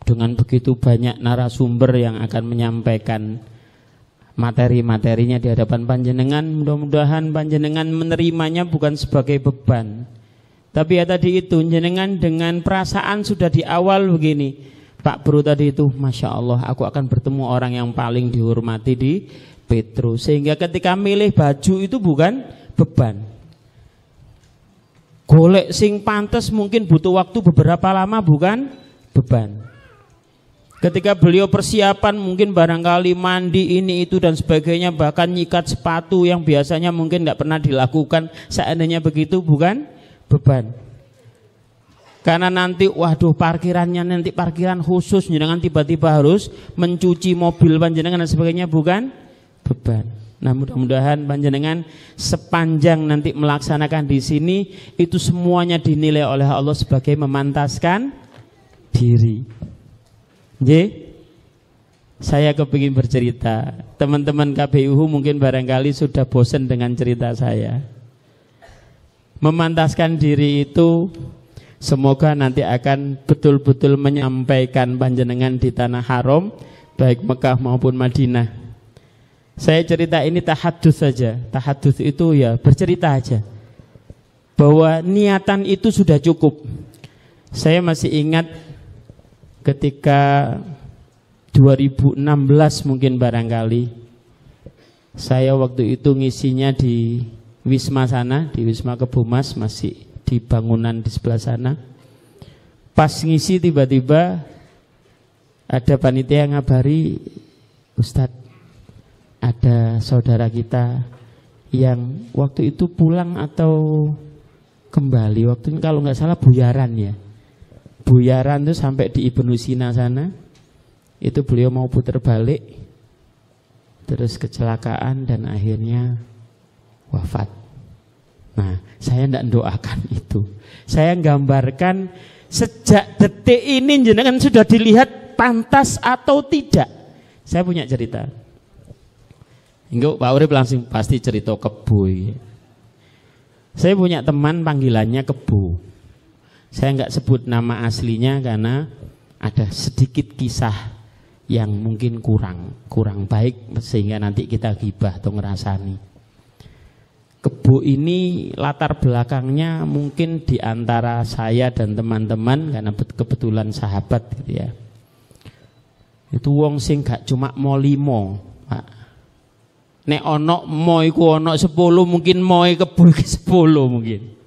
dengan begitu banyak narasumber yang akan menyampaikan materi-materinya di hadapan panjenengan. Mudah-mudahan panjenengan menerimanya bukan sebagai beban, tapi ya tadi itu, jenengan dengan perasaan sudah di awal begini, Pak Bro tadi itu, Masya Allah, aku akan bertemu orang yang paling dihormati di Petro. Sehingga ketika milih baju itu bukan beban. Golek sing pantes mungkin butuh waktu beberapa lama, bukan beban. Ketika beliau persiapan mungkin barangkali mandi ini itu dan sebagainya, bahkan nyikat sepatu yang biasanya mungkin tidak pernah dilakukan, seandainya begitu bukan beban. Karena nanti waduh parkirannya nanti parkiran khusus, jangan tiba-tiba harus mencuci mobil panjenengan dan sebagainya, bukan beban. Nah, mudah-mudahan panjenengan sepanjang nanti melaksanakan di sini itu semuanya dinilai oleh Allah sebagai memantaskan diri. Saya kepingin bercerita. Teman-teman KPUH mungkin barangkali sudah bosan dengan cerita saya. Memantaskan diri itu semoga nanti akan betul-betul menyampaikan panjenengan di tanah haram, baik Mekah maupun Madinah. Saya cerita ini tahadduts saja. Tahadduts itu ya bercerita aja, bahwa niatan itu sudah cukup. Saya masih ingat ketika 2016 mungkin barangkali, saya waktu itu ngisinya di Wisma sana, di Wisma Kebumas, masih di bangunan di sebelah sana. Pas ngisi tiba-tiba ada panitia yang ngabari, Ustadz, ada saudara kita yang waktu itu pulang atau kembali, waktu itu kalau nggak salah buyaran ya. Buyaran tuh sampai di Ibnu Sina sana, itu beliau mau putar balik, terus kecelakaan dan akhirnya wafat. Nah, saya tidak doakan itu. Saya gambarkan sejak detik ini jenengan sudah dilihat pantas atau tidak. Saya punya cerita. Enggak, Pak Urip langsung pasti cerita Kebo. Saya punya teman panggilannya Kebo. Saya enggak sebut nama aslinya karena ada sedikit kisah yang mungkin kurang baik sehingga nanti kita gibah atau ngerasani. Kebo ini latar belakangnya mungkin di antara saya dan teman-teman karena kebetulan sahabat gitu ya. Itu wong sing gak cuma mau 5, Pak. Nek ono mo iku ono 10, mungkin moe Kebo iki 10 mungkin.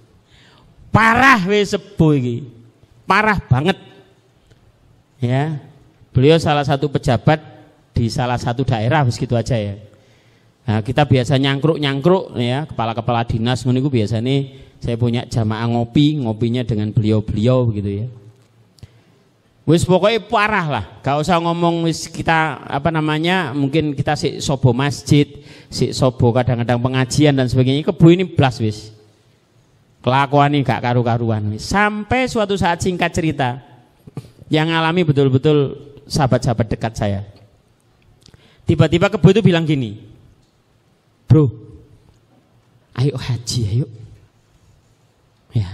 Parah wis Sebo iki. Parah banget. Ya. Beliau salah satu pejabat di salah satu daerah, begitu aja ya. Nah, kita biasa nyangkruk ya, kepala-kepala dinas ngono iku biasanya saya punya jamaah ngopinya dengan beliau-beliau begitu ya. Wis pokoknya parah lah, gak usah ngomong wis kita mungkin kita si sobo masjid, si sobo kadang-kadang pengajian dan sebagainya. Kebo ini blas wis. Kelakuan ini gak karu-karuan wis. Sampai suatu saat singkat cerita yang alami betul-betul sahabat-sahabat dekat saya. Tiba-tiba Kebo itu bilang gini, bro, ayo haji, ayo. Ya.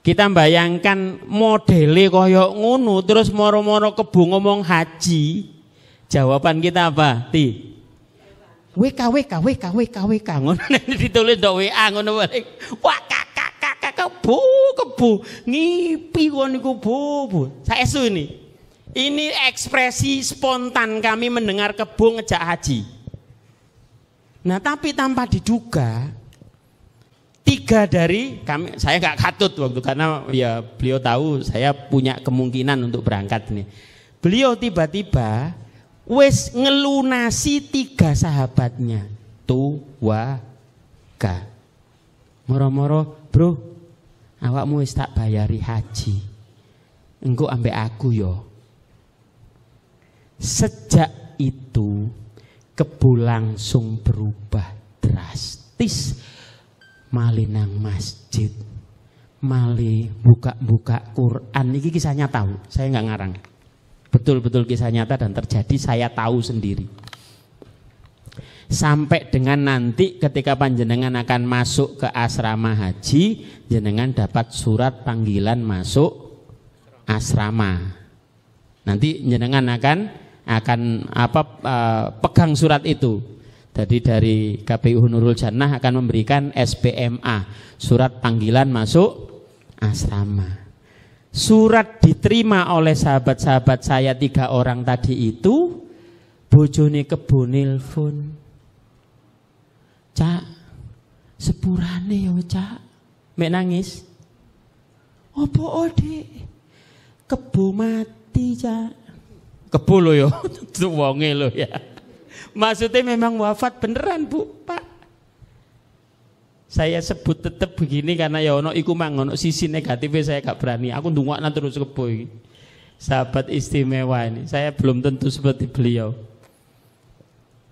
Kita bayangkan modelnya koyok ngono, terus moro-moro Kebo ngomong haji, jawaban kita apa? WK ngono ditulis ndok WA ngono balik. Wah kakak Kebo ngipi kon niku Bu. Saestu ini. Ini ekspresi spontan kami mendengar Kebo ngejak haji. Nah, tapi tanpa diduga 3 dari kami, saya nggak katut waktu karena ya beliau tahu saya punya kemungkinan untuk berangkat nih. Beliau tiba-tiba wes ngelunasi 3 sahabatnya tuwaga. Moro-moro, bro, awakmu wis tak bayari haji. Engko ambek aku yo. Sejak itu Kebo langsung berubah drastis. Mali nang masjid, mali buka-buka Quran. Ini kisahnya tahu, saya nggak ngarang. Betul-betul kisah nyata dan terjadi, saya tahu sendiri. Sampai dengan nanti ketika panjenengan akan masuk ke asrama haji, jenengan dapat surat panggilan masuk asrama. Nanti jenengan akan pegang surat itu. Jadi dari KPU Nurul Jannah akan memberikan SPMA, surat panggilan masuk asrama. Surat diterima oleh sahabat-sahabat saya 3 orang tadi itu. Bojone Kebo nelpon, Cak, sepurane ya Cak, mek nangis. Apa Dik? Kebo mati Cak. Kebo lho ya, wonge lho ya. Maksudnya memang wafat beneran Bu, Pak. Saya sebut tetap begini karena ya ono iku mang ono sisi negatifnya saya gak berani. Aku ndungakna terus Kebo iki. Sahabat istimewa ini. Saya belum tentu seperti beliau.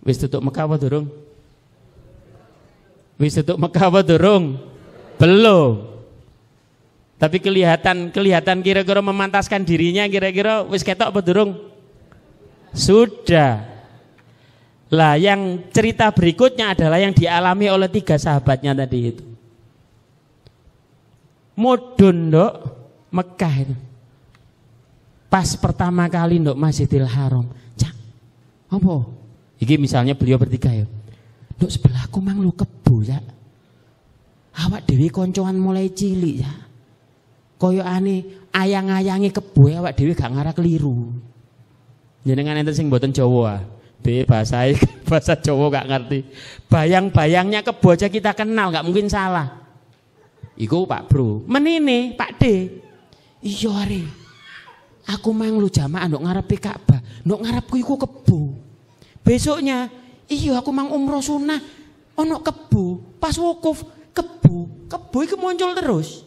Wis tutup Mekah apa durung? Wis tutup Mekah apa durung? Belum. Tapi kelihatan kira-kira memantaskan dirinya, kira-kira wis ketok apa durung? Sudah. Lah yang cerita berikutnya adalah yang dialami oleh 3 sahabatnya tadi itu. Mudun ndok Mekah itu. Pas pertama kali ndok Masjidil Haram. Cak, apa? Iki misalnya beliau bertiga ya. Ndok sebelahku mang lu Kebo ya. Awak dhewe koncoan mulai cilik ya. koyokane ayang-ayange kebo awak dhewe gak ngarah keliru. Jenengan enten sing mboten Jawa. Bahasa Jawa gak ngerti. Bayang-bayangnya kebo aja kita kenal, gak mungkin salah. Iku Pak Bro. Menine Pak D. Iya are. Aku mang lu jamaah nduk ngarepe Ka'bah. Nduk ngarepku iku kebo. Besoknya, iya aku mang umroh sunah. Ono kebo. Pas wukuf kebo. Kebo iku muncul terus.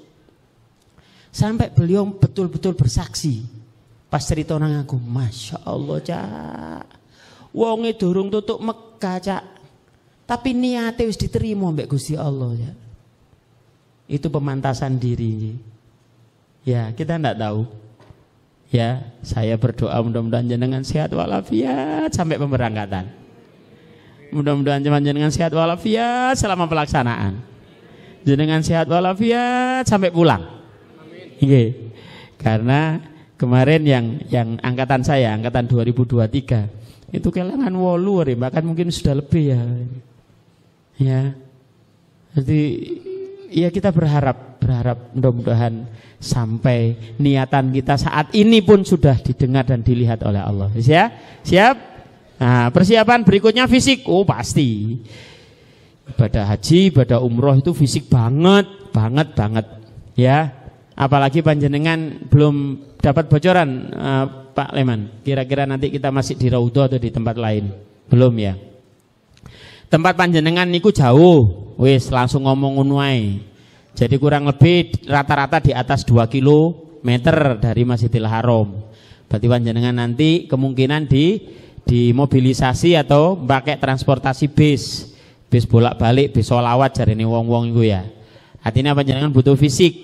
Sampai beliau betul-betul bersaksi. Pas cerita nang aku, Masya Allah Cak. Wonge durung tutuk Mekah Cak. Tapi niate wis diterima mbek Gusti Allah ya. Itu pemantasan diri. Ya, kita ndak tahu. Ya, saya berdoa mudah-mudahan jenengan sehat walafiat sampai pemberangkatan. Mudah-mudahan jenengan sehat walafiat selama pelaksanaan. Jenengan sehat walafiat sampai pulang. Nggih. Karena kemarin yang angkatan saya, angkatan 2023 itu kelangan 8 bahkan mungkin sudah lebih ya. Ya. Jadi ya kita berharap mudah-mudahan sampai niatan kita saat ini pun sudah didengar dan dilihat oleh Allah. Ya? Siap? Nah, persiapan berikutnya fisik. Oh, pasti. Ibadah haji, ibadah umroh itu fisik banget. Ya. Apalagi panjenengan belum dapat bocoran Pak Leman. Kira-kira nanti kita masih di Raudhah atau di tempat lain? Belum ya. Tempat panjenengan niku jauh. Wis langsung ngomong ngono ae. Jadi kurang lebih rata-rata di atas 2 kilometer dari Masjidil Haram. Berarti panjenengan nanti kemungkinan dimobilisasi atau pakai transportasi bis bolak-balik, bis sholawat jarene wong-wong iku ya. Artinya panjenengan butuh fisik.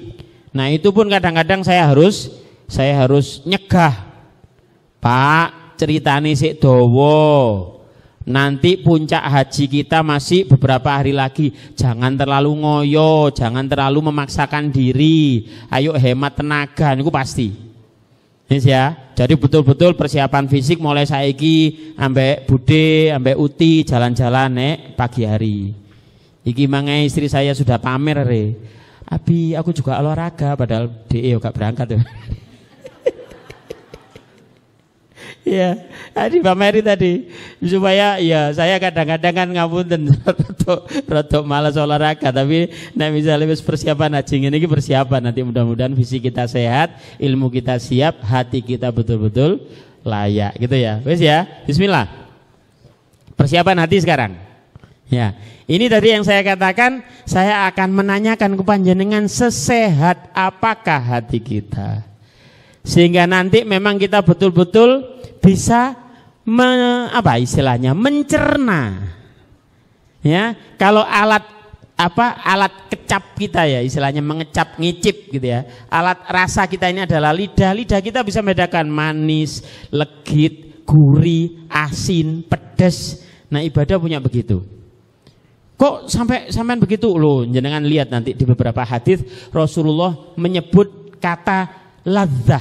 Nah itu pun kadang-kadang saya harus nyegah. Pak, ceritane sik dawa. Nanti puncak haji kita masih beberapa hari lagi. Jangan terlalu ngoyo, jangan terlalu memaksakan diri. Ayo hemat tenaga, niku pasti. Yes ya. Jadi betul-betul persiapan fisik mulai saiki ambek Bude, ambek Uti jalan-jalan pagi hari. Iki mangai istri saya sudah pamer re. Abi, aku juga olahraga padahal DE gak berangkat ya. Ya, tadi Pak Meri tadi supaya ya saya kadang-kadang kan ngapunten rotok malas olahraga tapi nek misalnya wis persiapan haji ini persiapan nanti mudah-mudahan fisik kita sehat, ilmu kita siap, hati kita betul-betul layak gitu ya. Wis ya. Bismillah. Persiapan hati sekarang. Ya, ini tadi yang saya katakan, saya akan menanyakan ke panjenengan sesehat apakah hati kita. Sehingga nanti memang kita betul-betul bisa mencerna. Ya, kalau alat kecap kita ya, istilahnya mengecap, ngicip gitu ya. Alat rasa kita ini adalah lidah. Lidah kita bisa membedakan manis, legit, gurih, asin, pedas. Nah, ibadah punya begitu. Kok sampean begitu loh? Jenengan lihat nanti di beberapa hadis Rasulullah menyebut kata ladzah,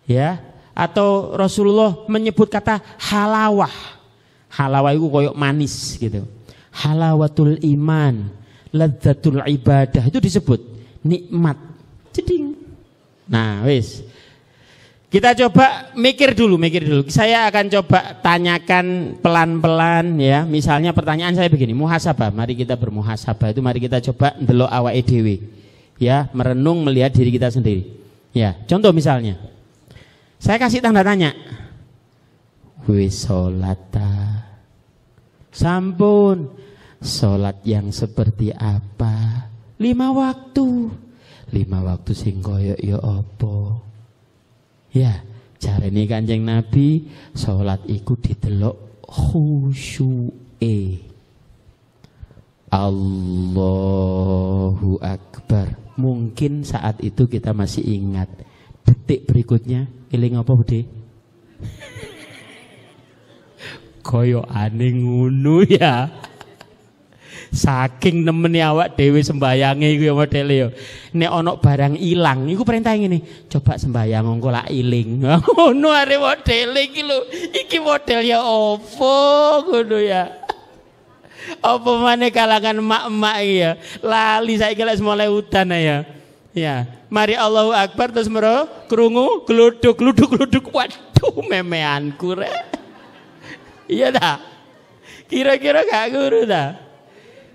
ya, atau Rasulullah menyebut kata halawah. Halawah itu koyok manis gitu. Halawatul iman, ladzatul ibadah itu disebut nikmat. Jeding. Nah, wis. Kita coba mikir dulu. Saya akan coba tanyakan pelan-pelan ya. Misalnya pertanyaan saya begini, muhasabah. Mari kita bermuhasabah itu mari kita coba ndelok awake dhewe. Ya, merenung melihat diri kita sendiri. Ya, contoh misalnya. Saya kasih tanda tanya. Wis salat ta? Sampun. Salat yang seperti apa? 5 waktu. 5 waktu sing koyo ya apa? Ya, jarene Kanjeng Nabi salat iku didelok khusyuke. Allahu Akbar. Mungkin saat itu kita masih ingat. Detik berikutnya eling apa Bude? Koyo aneh ngono ya. Saking nemeni awak dhewe sembayange iku ya modele ya. Nek ana barang ilang iku perintah ngene, coba sembayang engko lak iling. Ngono arep modele iki lho. Iki model ya opo ngono ya. Apa maneh kalangan emak-emak iki ya. Lali saiki lek mulai udan ya. Ya. Mari Allahu Akbar terus mero krungu gluduk. Waduh memeanku rek. Iya dah. Kira-kira gak guru dah.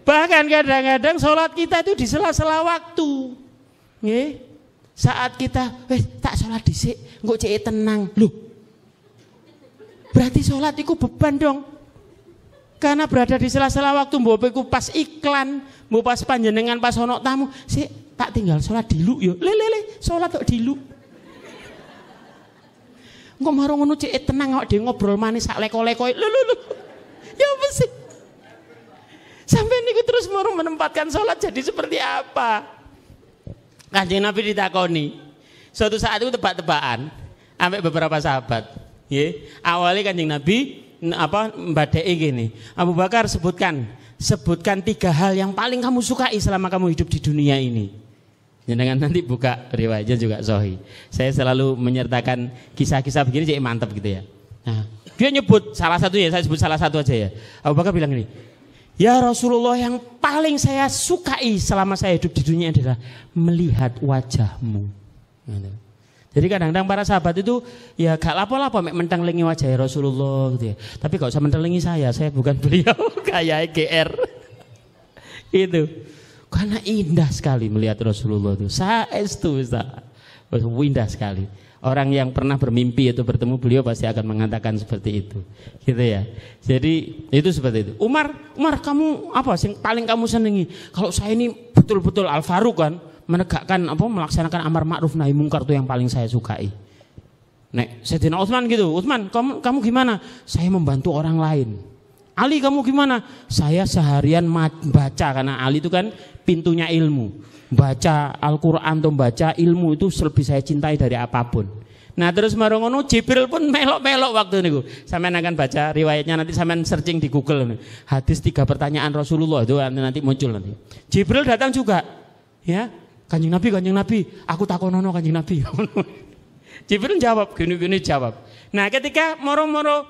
Bahkan kadang-kadang sholat kita itu di sela-sela waktu. Nggih. Saat kita tak sholat dhisik, engko cek tenang. Loh. Berarti sholat itu beban dong. Karena berada di sela-sela waktu mbok iku pas iklan, mbok pas panjenengan pas ono tamu, sik tak tinggal sholat dilu yo. Le sholat kok dilu. Engko marung ngono cek tenang awak dhewe ngobrol manis sak leko-lekoe. Lho. Ya apa sih? Sampai niku terus marung menempatkan sholat jadi seperti apa? Kanjeng Nabi ditakoni. Suatu saat itu tebak-tebakan ambek beberapa sahabat. Nggih, awalnya Kanjeng Nabi mbadai gini, Abu Bakar sebutkan 3 hal yang paling kamu sukai selama kamu hidup di dunia ini. Jangan nanti buka riwayatnya juga sahih. Saya selalu menyertakan kisah-kisah begini jadi mantap gitu ya. Nah, dia nyebut salah satu ya, saya sebut salah satu aja ya. Abu Bakar bilang ini, ya Rasulullah, yang paling saya sukai selama saya hidup di dunia adalah melihat wajahmu. Jadi kadang-kadang para sahabat itu ya gak lapo-lapo mentelengi wajah Rasulullah gitu ya. Tapi gak usah mentelengi saya bukan beliau kayak GR. Itu. Karena indah sekali melihat Rasulullah itu. Saestu indah sekali. Orang yang pernah bermimpi itu bertemu beliau pasti akan mengatakan seperti itu. Gitu ya. Jadi itu seperti itu. Umar kamu apa sih paling kamu senangi? Kalau saya ini betul-betul Al-Faruq kan, menegakkan melaksanakan amar ma'ruf nahi mungkar itu yang paling saya sukai. Nek Sayyidina Utsman gitu, Utsman kamu gimana? Saya membantu orang lain. Ali kamu gimana? Saya seharian baca, karena Ali itu kan pintunya ilmu. Baca Al-Qur'an atau baca ilmu itu lebih saya cintai dari apapun. Nah terus marongono Jibril pun melok-melok waktu niku. Sampean akan baca riwayatnya nanti sampean searching di Google. Hadis 3 pertanyaan Rasulullah itu nanti muncul nanti. Jibril datang juga. Ya. Kanjeng Nabi, aku takonono Kanjeng Nabi. Jibril jawab, gini jawab. Nah ketika moro-moro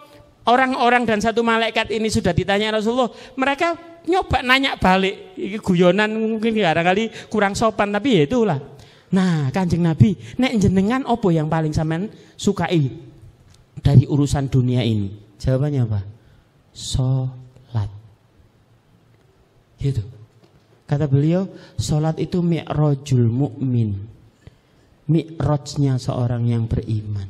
orang-orang dan satu malaikat ini sudah ditanya Rasulullah, mereka nyoba nanya balik. Ini guyonan mungkin barangkali kurang sopan, tapi ya itulah. Nah Kanjeng Nabi, nek jenengan opo yang paling sampean sukai dari urusan dunia ini? Jawabannya apa? Sholat. Gitu. Kata beliau, sholat itu mi'rajul mu'min, mi'rajnya seorang yang beriman.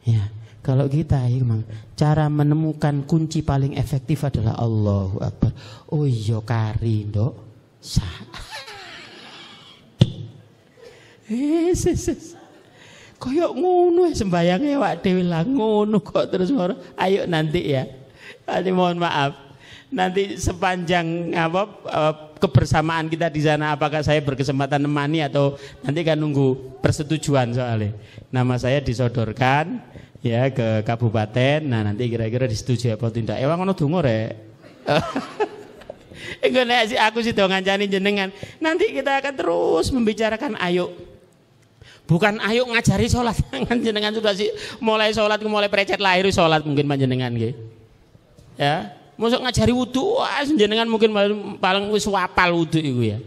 Ya, kalau kita memang cara menemukan kunci paling efektif adalah Allahu Akbar. Oh iya kari ndok. Koyok ngono sembayangnya wak dhewe lah ngono kok terus ngono. Ayo nanti ya. Mohon maaf. Nanti sepanjang kebersamaan kita di sana, apakah saya berkesempatan nemani atau nanti kan nunggu persetujuan soalnya. Nama saya disodorkan ya ke kabupaten. Nah nanti kira-kira disetujui apa tidak. Ewang ono donga rek. Engko nek aku sida ngancani jenengan, nanti kita akan terus membicarakan ayo. Bukan ayo ngajari sholat. Jenengan sudah sih mulai sholat, mulai precet lahir sholat mungkin panjenengan nggih. Ya. Mosok ngajari wudu, wah jenengan mungkin paling wis wapal wudu itu ya.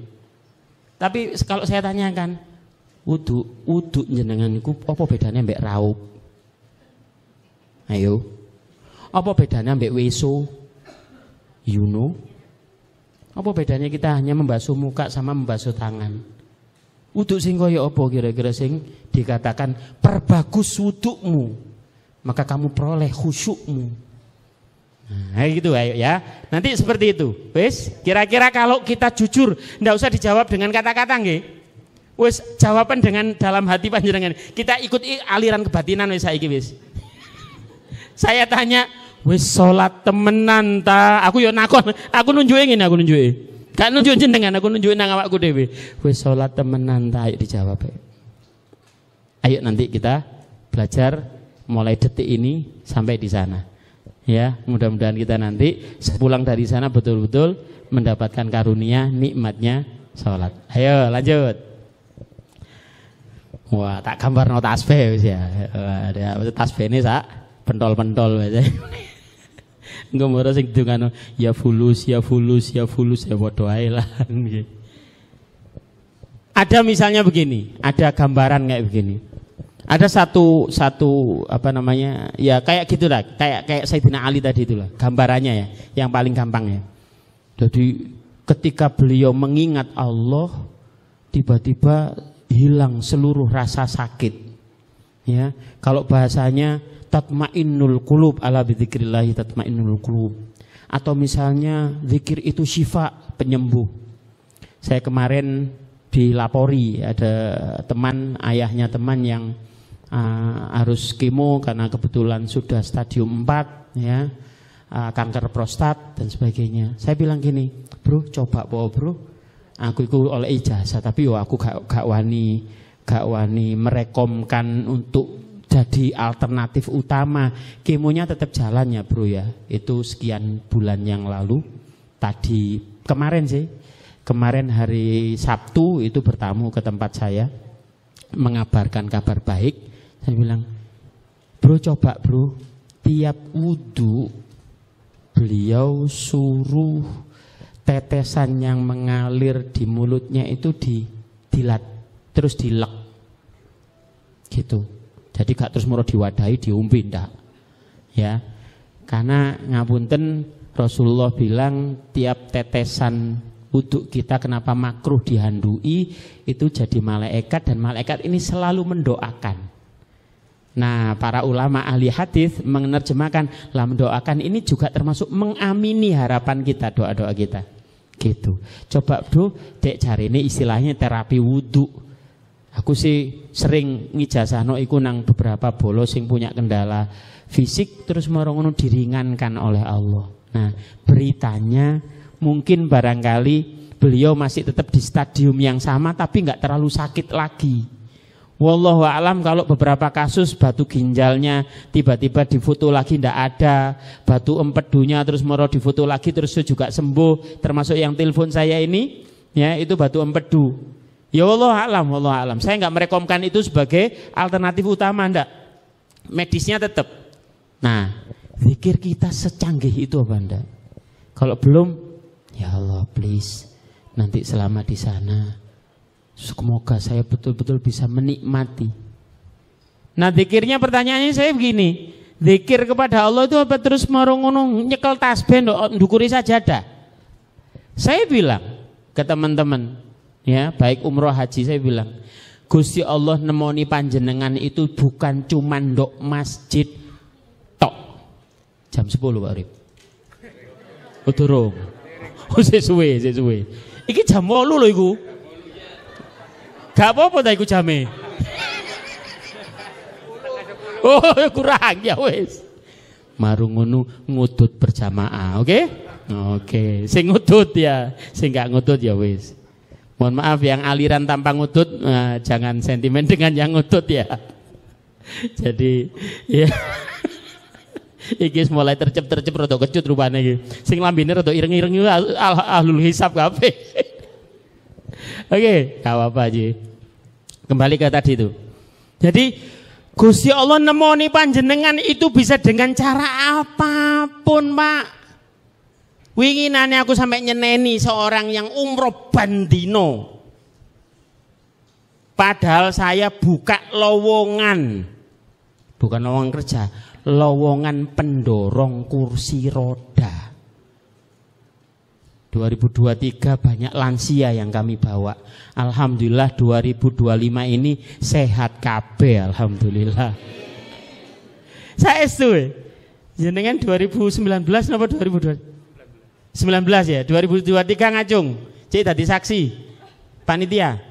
Tapi kalau saya tanyakan, wudu jenengan itu apa bedanya mbek raup? Ayo. Apa bedanya mbek weso? You know? Apa bedanya kita hanya membasuh muka sama membasuh tangan? Wudu sing kaya apa kira-kira sing dikatakan perbagus wudukmu, maka kamu peroleh khusyukmu. Nah gitu ayo ya. Nanti seperti itu. Wes, kira-kira kalau kita jujur, ndak usah dijawab dengan kata-kata nggih. Wes jawaban dengan dalam hati panjenengan. Kita ikut aliran kebatinan wes saiki wis. Saya tanya, wes salat temenan ta? Aku yo nakon, aku nunjuke ngene, aku nunjuke. Gak nunjuk jenengan, aku nunjuke nang awakku dhewe. Wes salat temenan ta? Ayo dijawab. Ayo nanti kita belajar mulai detik ini sampai di sana. Ya, mudah-mudahan kita nanti sepulang dari sana betul-betul mendapatkan karunia nikmatnya sholat. Ayo lanjut. Wah, tak gambar no tasbih wis ya. Ada tasbih ini sak pentol-pentol aja. Engko moro sing dungano ya fulus ya padha ae lah nggih. Ada misalnya begini, ada gambaran kayak begini. Ada satu apa namanya, ya kayak gitulah, kayak Sayyidina Ali tadi itulah gambarannya ya, yang paling gampang ya. Jadi ketika beliau mengingat Allah, tiba-tiba hilang seluruh rasa sakit. Ya, kalau bahasanya tatmainnul qulub ala bidzikrillah tatmainnul qulub. Atau misalnya zikir itu syifa, penyembuh. Saya kemarin dilapori ada teman, ayahnya teman yang harus kemo karena kebetulan sudah stadium 4 ya, kanker prostat dan sebagainya. Saya bilang gini, bro coba bro, aku itu oleh ijazah tapi aku gak wani merekomkan untuk jadi alternatif utama. Kemonya tetap jalan ya bro ya. Itu sekian bulan yang lalu, kemarin hari Sabtu itu bertamu ke tempat saya mengabarkan kabar baik. Saya bilang, bro coba bro, tiap wudu beliau suruh tetesan yang mengalir di mulutnya itu dilat, terus dilek gitu. Jadi gak terus murah diwadahi, diumpi ndak. Ya. Karena ngapunten Rasulullah bilang tiap tetesan wudu kita kenapa makruh dihandui itu jadi malaikat, dan malaikat ini selalu mendoakan. Nah, para ulama ahli hadis menerjemahkan lah mendoakan ini juga termasuk mengamini harapan kita, doa-doa kita. Gitu. Coba bro, dek cari ini istilahnya terapi wudu. Aku sih sering ngijazahno iku nang beberapa bolos yang punya kendala fisik terus ngono diringankan oleh Allah. Nah, beritanya mungkin barangkali beliau masih tetap di stadium yang sama tapi nggak terlalu sakit lagi. Wallahu a'lam, kalau beberapa kasus batu ginjalnya tiba-tiba difoto lagi ndak ada, batu empedunya terus moro difoto lagi terus juga sembuh, termasuk yang telepon saya ini ya itu batu empedu. Ya wallahu a'lam. Saya nggak merekomkan itu sebagai alternatif utama, ndak. Medisnya tetap. Nah, zikir kita secanggih itu apa ndak? Kalau belum, ya Allah please, nanti selama di sana semoga saya betul-betul bisa menikmati. Nah, zikirnya pertanyaannya saya begini, zikir kepada Allah itu apa terus ngono nyekel tasbih ndukuri sajadah? Saya bilang ke teman-teman ya, baik umroh haji, saya bilang Gusti Allah nemoni panjenengan itu bukan cuma ndok masjid tok. Jam 10 Pak Urip. Durung. Sesuwe. Iki jam 8 lho iku. Gak apa-apa ta iku jame. Oh, kurang ya wis. Marung ngono ngudut berjamaah, oke? Oke, sing ngudut ya, sing gak ngudut ya wis. Mohon maaf yang aliran tanpa ngudut, jangan sentimen dengan yang ngudut ya. Jadi ya. Iki mulai tercep rada kecut rupane iki. Sing lambene rada ireng-ireng ahlul hisab kabeh. Oke, gak apa-apa aja. Kembali ke tadi itu. Jadi Gusti Allah nemoni panjenengan itu bisa dengan cara apapun, Pak. Winginane aku sampai nyeneni seorang yang umroh bandino. Padahal saya buka lowongan. Bukan lowongan kerja, lowongan pendorong kursi roda. 2023 banyak lansia yang kami bawa. Alhamdulillah 2025 ini sehat kabeh, alhamdulillah. Saya itu jenengan 2019 napa 2020? 19 ya, 2023 ngacung. Cek tadi saksi. Panitia.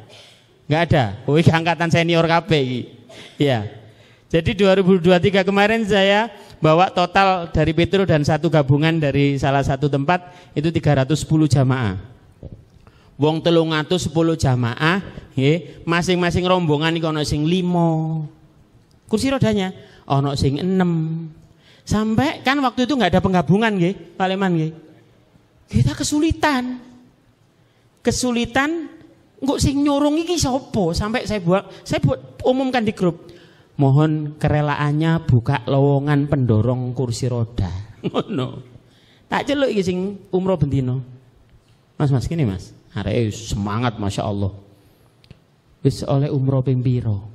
Enggak ada. Oh, iki angkatan senior kabeh iki. Iya. Jadi 2023 kemarin saya bawa total dari Petro dan satu gabungan dari salah satu tempat itu 310 jamaah. Wong 310 jamaah, nggih, masing-masing rombongan iki ana sing 5. Kursi rodanya ana sing 6. Sampai kan waktu itu enggak ada penggabungan nggih, Pak Leman nggih. Kita kesulitan. Engko sing nyurung iki sapa? Sampai saya buat umumkan di grup. Mohon kerelaannya buka lowongan pendorong kursi roda. Ngono. Tak celuk iki sing umroh bendino. Mas, gini Mas. Arek semangat Masya Allah. Wis oleh umroh ping piro?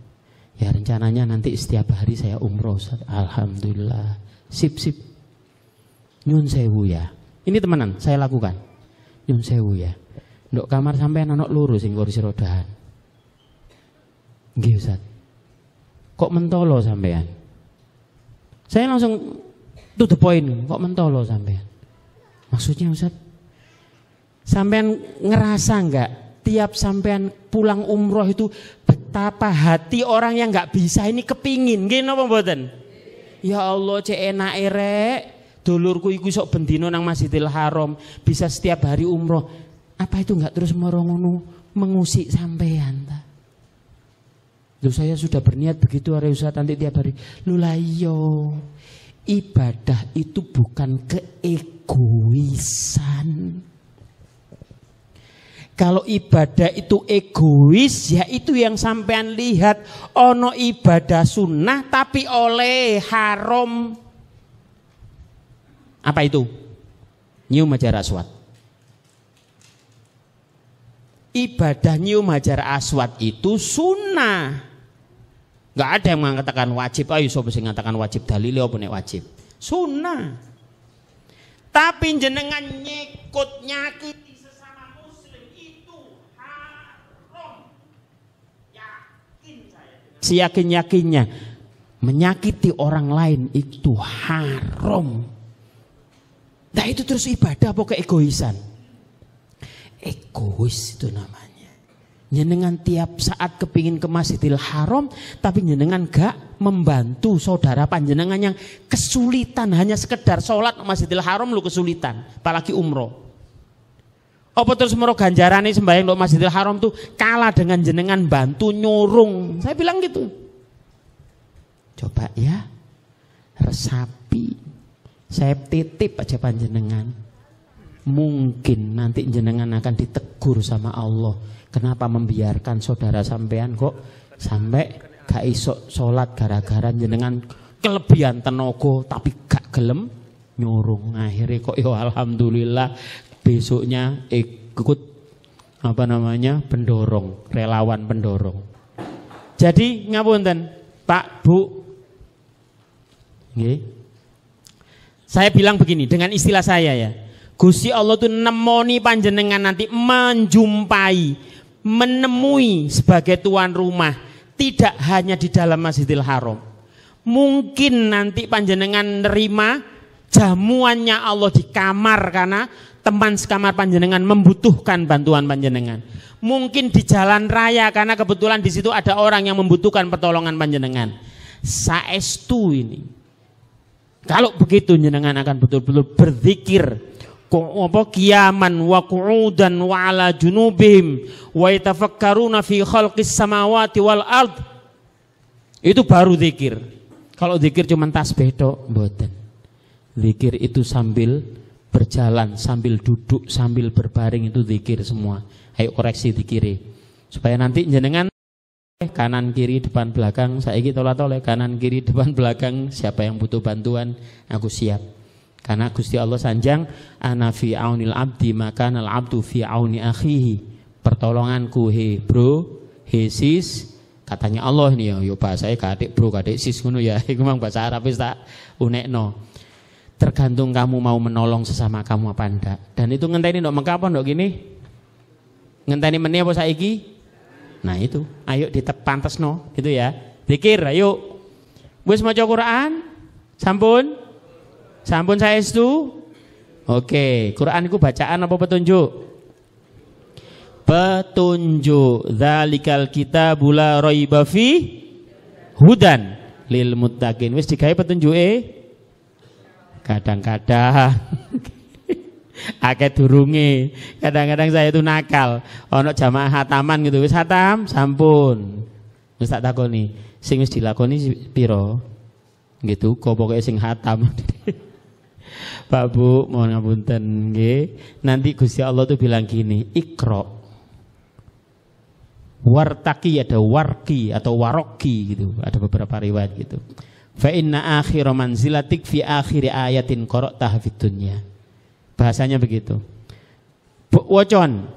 Ya rencananya nanti setiap hari saya umroh, Ustaz. Alhamdulillah. Sip. Nyun sewu ya. Ini temenan, saya lakukan. Nyun sewu ya. Ndok kamar sampean anak loro sing kursi rodahan. Nggih, Ustaz. Kok mentolo sampean? Saya langsung to the point. Kok mentolo sampean? Maksudnya Ustaz, sampean ngerasa enggak tiap sampean pulang umroh itu betapa hati orang yang enggak bisa ini kepingin, nggih napa mboten? Ya Allah, cek enake rek, dulurku iku sok bendino nang Masjidil Haram, bisa setiap hari umroh. Apa itu enggak terus ngono mengusik sampean ta? Loh, saya sudah berniat begitu hari Ustaz, nanti tiap hari. Lho iyo, ibadah itu bukan keegoisan. Kalau ibadah itu egois, ya itu yang sampean lihat. Ono ibadah sunnah tapi oleh haram. Apa itu? Nyium hajar aswad. Ibadah nyium hajar aswad itu sunnah. Gak ada yang mengatakan wajib. Ayo sobat sing mengatakan wajib, dalile apa nek wajib? Sunnah. Tapi jenengan nyekut nyakiti sesama muslim itu haram. Yakin saya. Seyakin-yakinnya menyakiti orang lain itu haram. Nah itu terus ibadah apa keegoisan? Egois itu namanya. Jenengan tiap saat kepingin ke Masjidil Haram, tapi jenengan gak membantu saudara panjenengan yang kesulitan hanya sekedar sholat ke Masjidil Haram lu kesulitan, apalagi umroh. Apa terus mero ganjarane sembahyang di Masjidil Haram tuh kalah dengan jenengan bantu nyurung? Saya bilang gitu. Coba ya, resapi, saya titip aja panjenengan. Mungkin nanti jenengan akan ditegur sama Allah. Kenapa membiarkan saudara sampean kok sampai gak iso sholat gara-gara jenengan kelebihan tenaga tapi gak gelem nyurung. Akhirnya kok ya alhamdulillah besoknya ikut pendorong, relawan pendorong. Jadi ngapunten Pak Bu, nggih. Saya bilang begini dengan istilah saya ya. Gusti Allah tuh nemoni panjenengan nanti menjumpai, menemui sebagai tuan rumah, tidak hanya di dalam Masjidil Haram. Mungkin nanti panjenengan nerima jamuannya Allah di kamar karena teman sekamar panjenengan membutuhkan bantuan panjenengan. Mungkin di jalan raya karena kebetulan di situ ada orang yang membutuhkan pertolongan panjenengan. Saestu ini. Kalau begitu jenengan akan betul-betul berzikir qiyaman wa qu'udan wa ala junubihim wa yatafakkaruna fi khalqis samawati wal ard. Itu baru zikir. Kalau zikir cuma tasbih tok mboten. Zikir itu sambil berjalan, sambil duduk, sambil berbaring itu zikir semua. Ayo koreksi zikire. Supaya nanti jenengan kanan kiri depan belakang saiki tola-tole kanan kiri depan belakang siapa yang butuh bantuan aku siap. Karena Gusti Allah sanjang ana fi aunil abdi maka al abdu fi auni akhihi. Pertolonganku he bro, he sis. Katanya Allah nih yo bahasa kadek bro, kadek sis ngono ya. Iku memang bahasa Arab wis tak unekno. Tergantung kamu mau menolong sesama kamu apa enggak. Dan itu ngenteni ndok mengko apa ndok gini? Ngenteni meneh apa saiki? Nah itu, ayo ditepantesno gitu ya. Zikir ayo. Wis maca Quran? Sampun? Sampun saestu? Oke, Quran itu bacaan apa petunjuk? Petunjuk. Dzalikal kitabul la raiba fi hudan lil muttaqin. Wis digawe petunjuke? Kadang-kadang akeh durunge. Kadang-kadang saya itu nakal. Ono jamaah hataman gitu, wis hatam, sampun. Wis tak takoni, sing wis dilakoni piro? Gitu, kok pokoke sing hatam. Pak Bu, mohon ngapunten nggih. Nanti Gusti Allah tuh bilang gini, Iqra. Wartaki ada warki atau waroki gitu. Ada beberapa riwayat gitu. Fa inna akhira manzilatik fi akhiri ayatin qara'taha fid dunya. Bahasanya begitu. Wocon.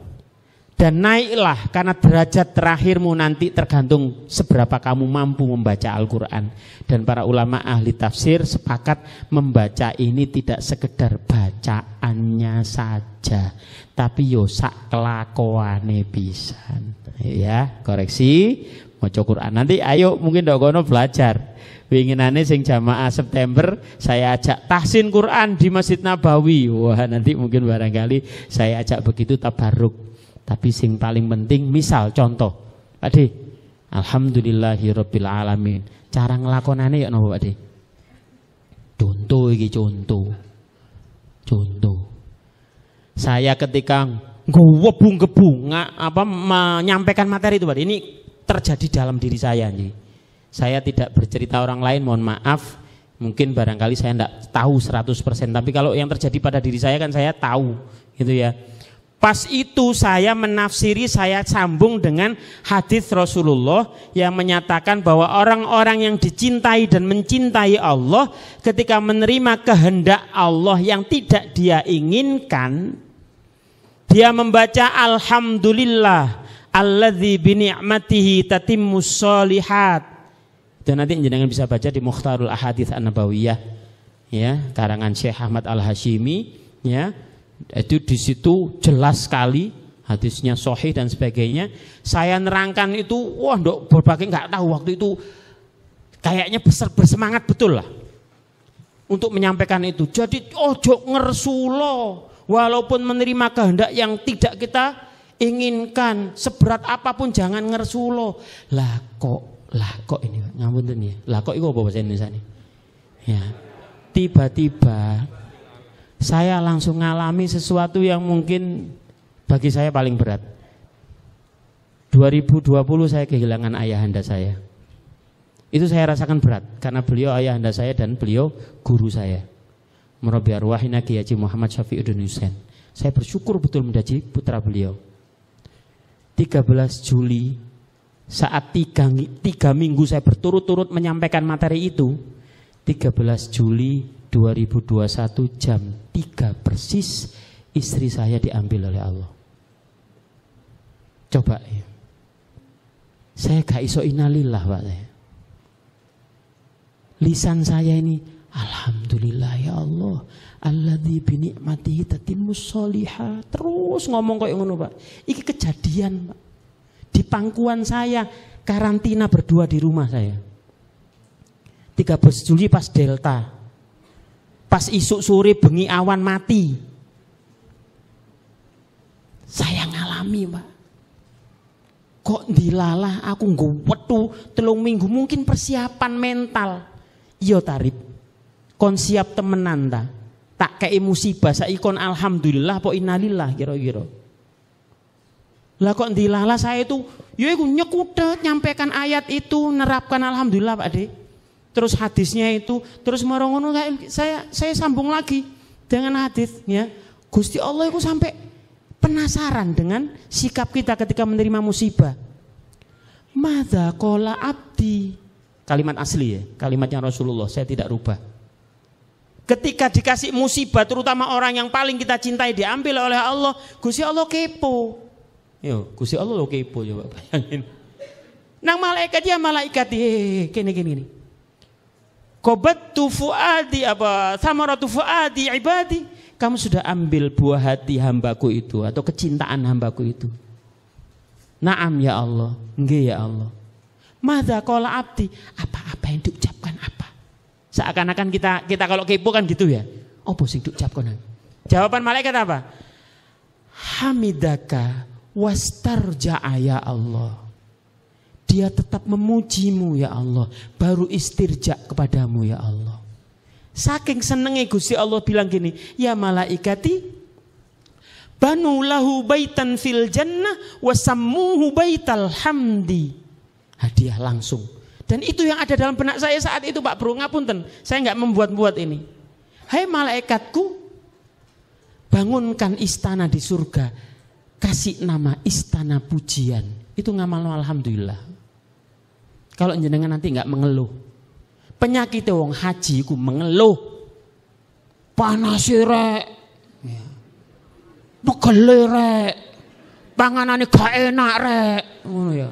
Dan naiklah, karena derajat terakhirmu nanti tergantung seberapa kamu mampu membaca Al-Quran. Dan para ulama ahli tafsir sepakat membaca ini tidak sekedar bacaannya saja, tapi yo sak kelakuane pisan. Ya, koreksi maca Quran. Nanti ayo mungkin ndok kono belajar. Winginane sing jamaah September saya ajak tahsin Quran di Masjid Nabawi. Wah, nanti mungkin barangkali saya ajak begitu tabarruk. Tapi sing paling penting, misal contoh, Pak De, alhamdulillahirabbil alamin. Cara ngelakonane ya napa, Pak De? Contoh iki contoh. Saya ketika gebung menyampaikan materi itu, Pak De, ini terjadi dalam diri saya nih. Saya tidak bercerita orang lain, mohon maaf. Mungkin barangkali saya tidak tahu 100%, tapi kalau yang terjadi pada diri saya kan saya tahu, gitu ya. Pas itu saya menafsiri, saya sambung dengan hadis Rasulullah yang menyatakan bahwa orang-orang yang dicintai dan mencintai Allah ketika menerima kehendak Allah yang tidak dia inginkan, dia membaca alhamdulillah alladzi bi ni'matihi tatimmus sholihat. Dan nanti jenengan bisa baca di Mukhtarul Ahadits An-Nabawiyah, ya, karangan Syekh Ahmad Al-Hashimi, ya. Itu di situ jelas sekali hadisnya sahih dan sebagainya. Saya nerangkan itu, wah ndok berbagai nggak tahu waktu itu kayaknya bersemangat betul lah untuk menyampaikan itu. Jadi ojo ngersulo, walaupun menerima kehendak yang tidak kita inginkan, seberat apapun jangan ngersulo. Lah kok ini ngapunten ya. Lah kok itu apa bahasa Indonesia nih? Ya. Tiba-tiba saya langsung ngalami sesuatu yang mungkin bagi saya paling berat. 2020 saya kehilangan ayahanda saya. Itu saya rasakan berat karena beliau ayahanda saya dan beliau guru saya. Murabi arwahina Kiai Haji Muhammad Syafiuddin Husain. Saya bersyukur betul menjadi putra beliau. 13 Juli saat 3 minggu saya berturut-turut menyampaikan materi itu, 13 Juli 2021 jam 3 persis istri saya diambil oleh Allah. Coba ya. Saya gak iso innalillah, Pak. Lisan saya ini alhamdulillah ya Allah alladzi bi ni'matihi tatimmus sholihat. Terus ngomong kayak ngono, Pak. Iki kejadian, Pak. Di pangkuan saya karantina berdua di rumah saya. 13 Juli pas Delta. Pas isuk sore bengi awan mati. Saya ngalami, Pak. Kok dilalah aku ngwetu 3 minggu, mungkin persiapan mental. Iya tarip. Kon siap temenan ta. Tak kei musibah saiki kon alhamdulillah apa innalillah kira-kira. Lah kok dilalah saya itu ya iku nyekudet nyampaikan ayat itu, nerapkan alhamdulillah, Pak De. Terus hadisnya itu, terus marongono saya sambung lagi dengan hadis, ya. Gusti Allah itu sampai penasaran dengan sikap kita ketika menerima musibah. Madza qala abdi. Kalimat asli ya, kalimatnya Rasulullah, saya tidak rubah. Ketika dikasih musibah, terutama orang yang paling kita cintai diambil oleh Allah, Gusti Allah kepo. Yo, Gusti Allah lo kepo, coba bayangin. Nang malaikat ya malaikat, gini. Qabattu fuadi samaratu fuadi ibadi. Kamu sudah ambil buah hati hambaku itu atau kecintaan hambaku itu. Naam ya Allah, nggih ya Allah. Madza qala abdi, apa yang diucapkan apa? Seakan-akan kita kalau kepo kan gitu ya. Apa sing diucapkan? Jawaban malaikat apa? Hamidaka wastarja'a ya Allah. Dia tetap memujimu ya Allah, baru istirja kepadamu ya Allah. Saking senengnya Gusti Allah bilang gini, ya malaikati banu lahu baitan fil jannah wasammuhu baital hamdi. Hadiah langsung. Dan itu yang ada dalam benak saya saat itu, Pak Bro, ngapunten. Saya enggak membuat-buat ini. Hai malaikatku, bangunkan istana di surga, kasih nama istana pujian. Itu ngamal alhamdulillah. Kalau jenengan nanti enggak mengeluh. Penyakit wong haji ku mengeluh. Panas rek. Pegel rek. panganane gak enak rek. Ngono ya.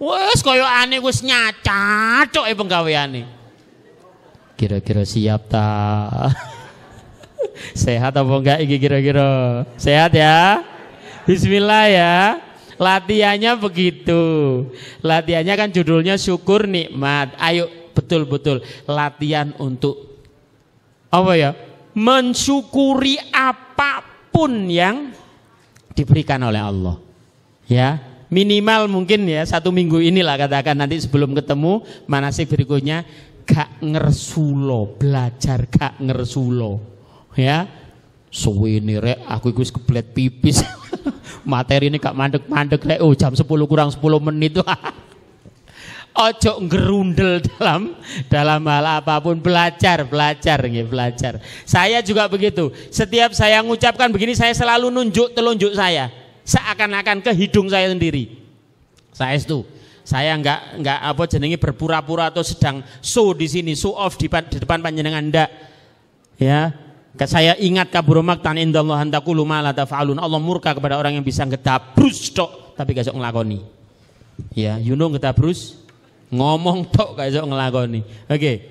Wes kaya ane wis nyacacok penggaweane. Kira-kira siap ta? Sehat apa enggak iki kira-kira? Sehat ya? Bismillah ya. Latihannya begitu. Latihannya kan judulnya syukur nikmat. Ayo betul-betul latihan untuk apa ya? Mensyukuri apapun yang diberikan oleh Allah. Ya, minimal mungkin ya 1 minggu inilah katakan, nanti sebelum ketemu manasik berikutnya gak ngersulo, belajar gak ngersulo. Ya. Suwene rek aku wis keblet pipis. Materi ini gak mandek-mandek rek. Oh jam 10 kurang 10 menit. Ojo ngerundel dalam hal apapun, belajar. Saya juga begitu. Setiap saya mengucapkan begini saya selalu nunjuk telunjuk saya, seakan-akan ke hidung saya sendiri. Saya enggak apa jenenge berpura-pura atau sedang show di sini, show off di depan panjenengan ndak. Ya. Saya ingat kabur maktan indallah antaqulu ma la taf'alun. Allah murka kepada orang yang bisa ngetabrus tok tapi gak iso nglakoni. Ya, you know ngetabrus, ngomong tok gak iso nglakoni. Oke.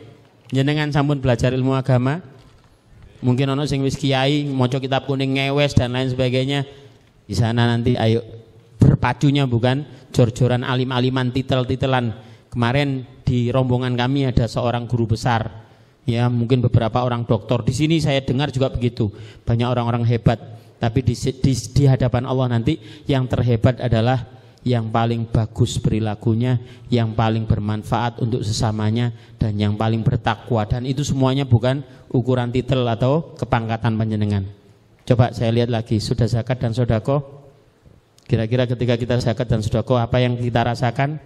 Jenengan sampun belajar ilmu agama. Mungkin ono sing wis kiai maca kitab kuning ngewes dan lain sebagainya. Di sana nanti ayo berpacunya bukan jor-joran alim-aliman titel-titelan. Kemarin di rombongan kami ada seorang guru besar. Ya mungkin beberapa orang doktor di sini saya dengar juga begitu, banyak orang-orang hebat, tapi di hadapan Allah nanti yang terhebat adalah yang paling bagus perilakunya, yang paling bermanfaat untuk sesamanya, dan yang paling bertakwa. Dan itu semuanya bukan ukuran titel atau kepangkatan panjenengan. Coba saya lihat lagi, sudah zakat dan sodako. Kira-kira ketika kita zakat dan sodako apa yang kita rasakan?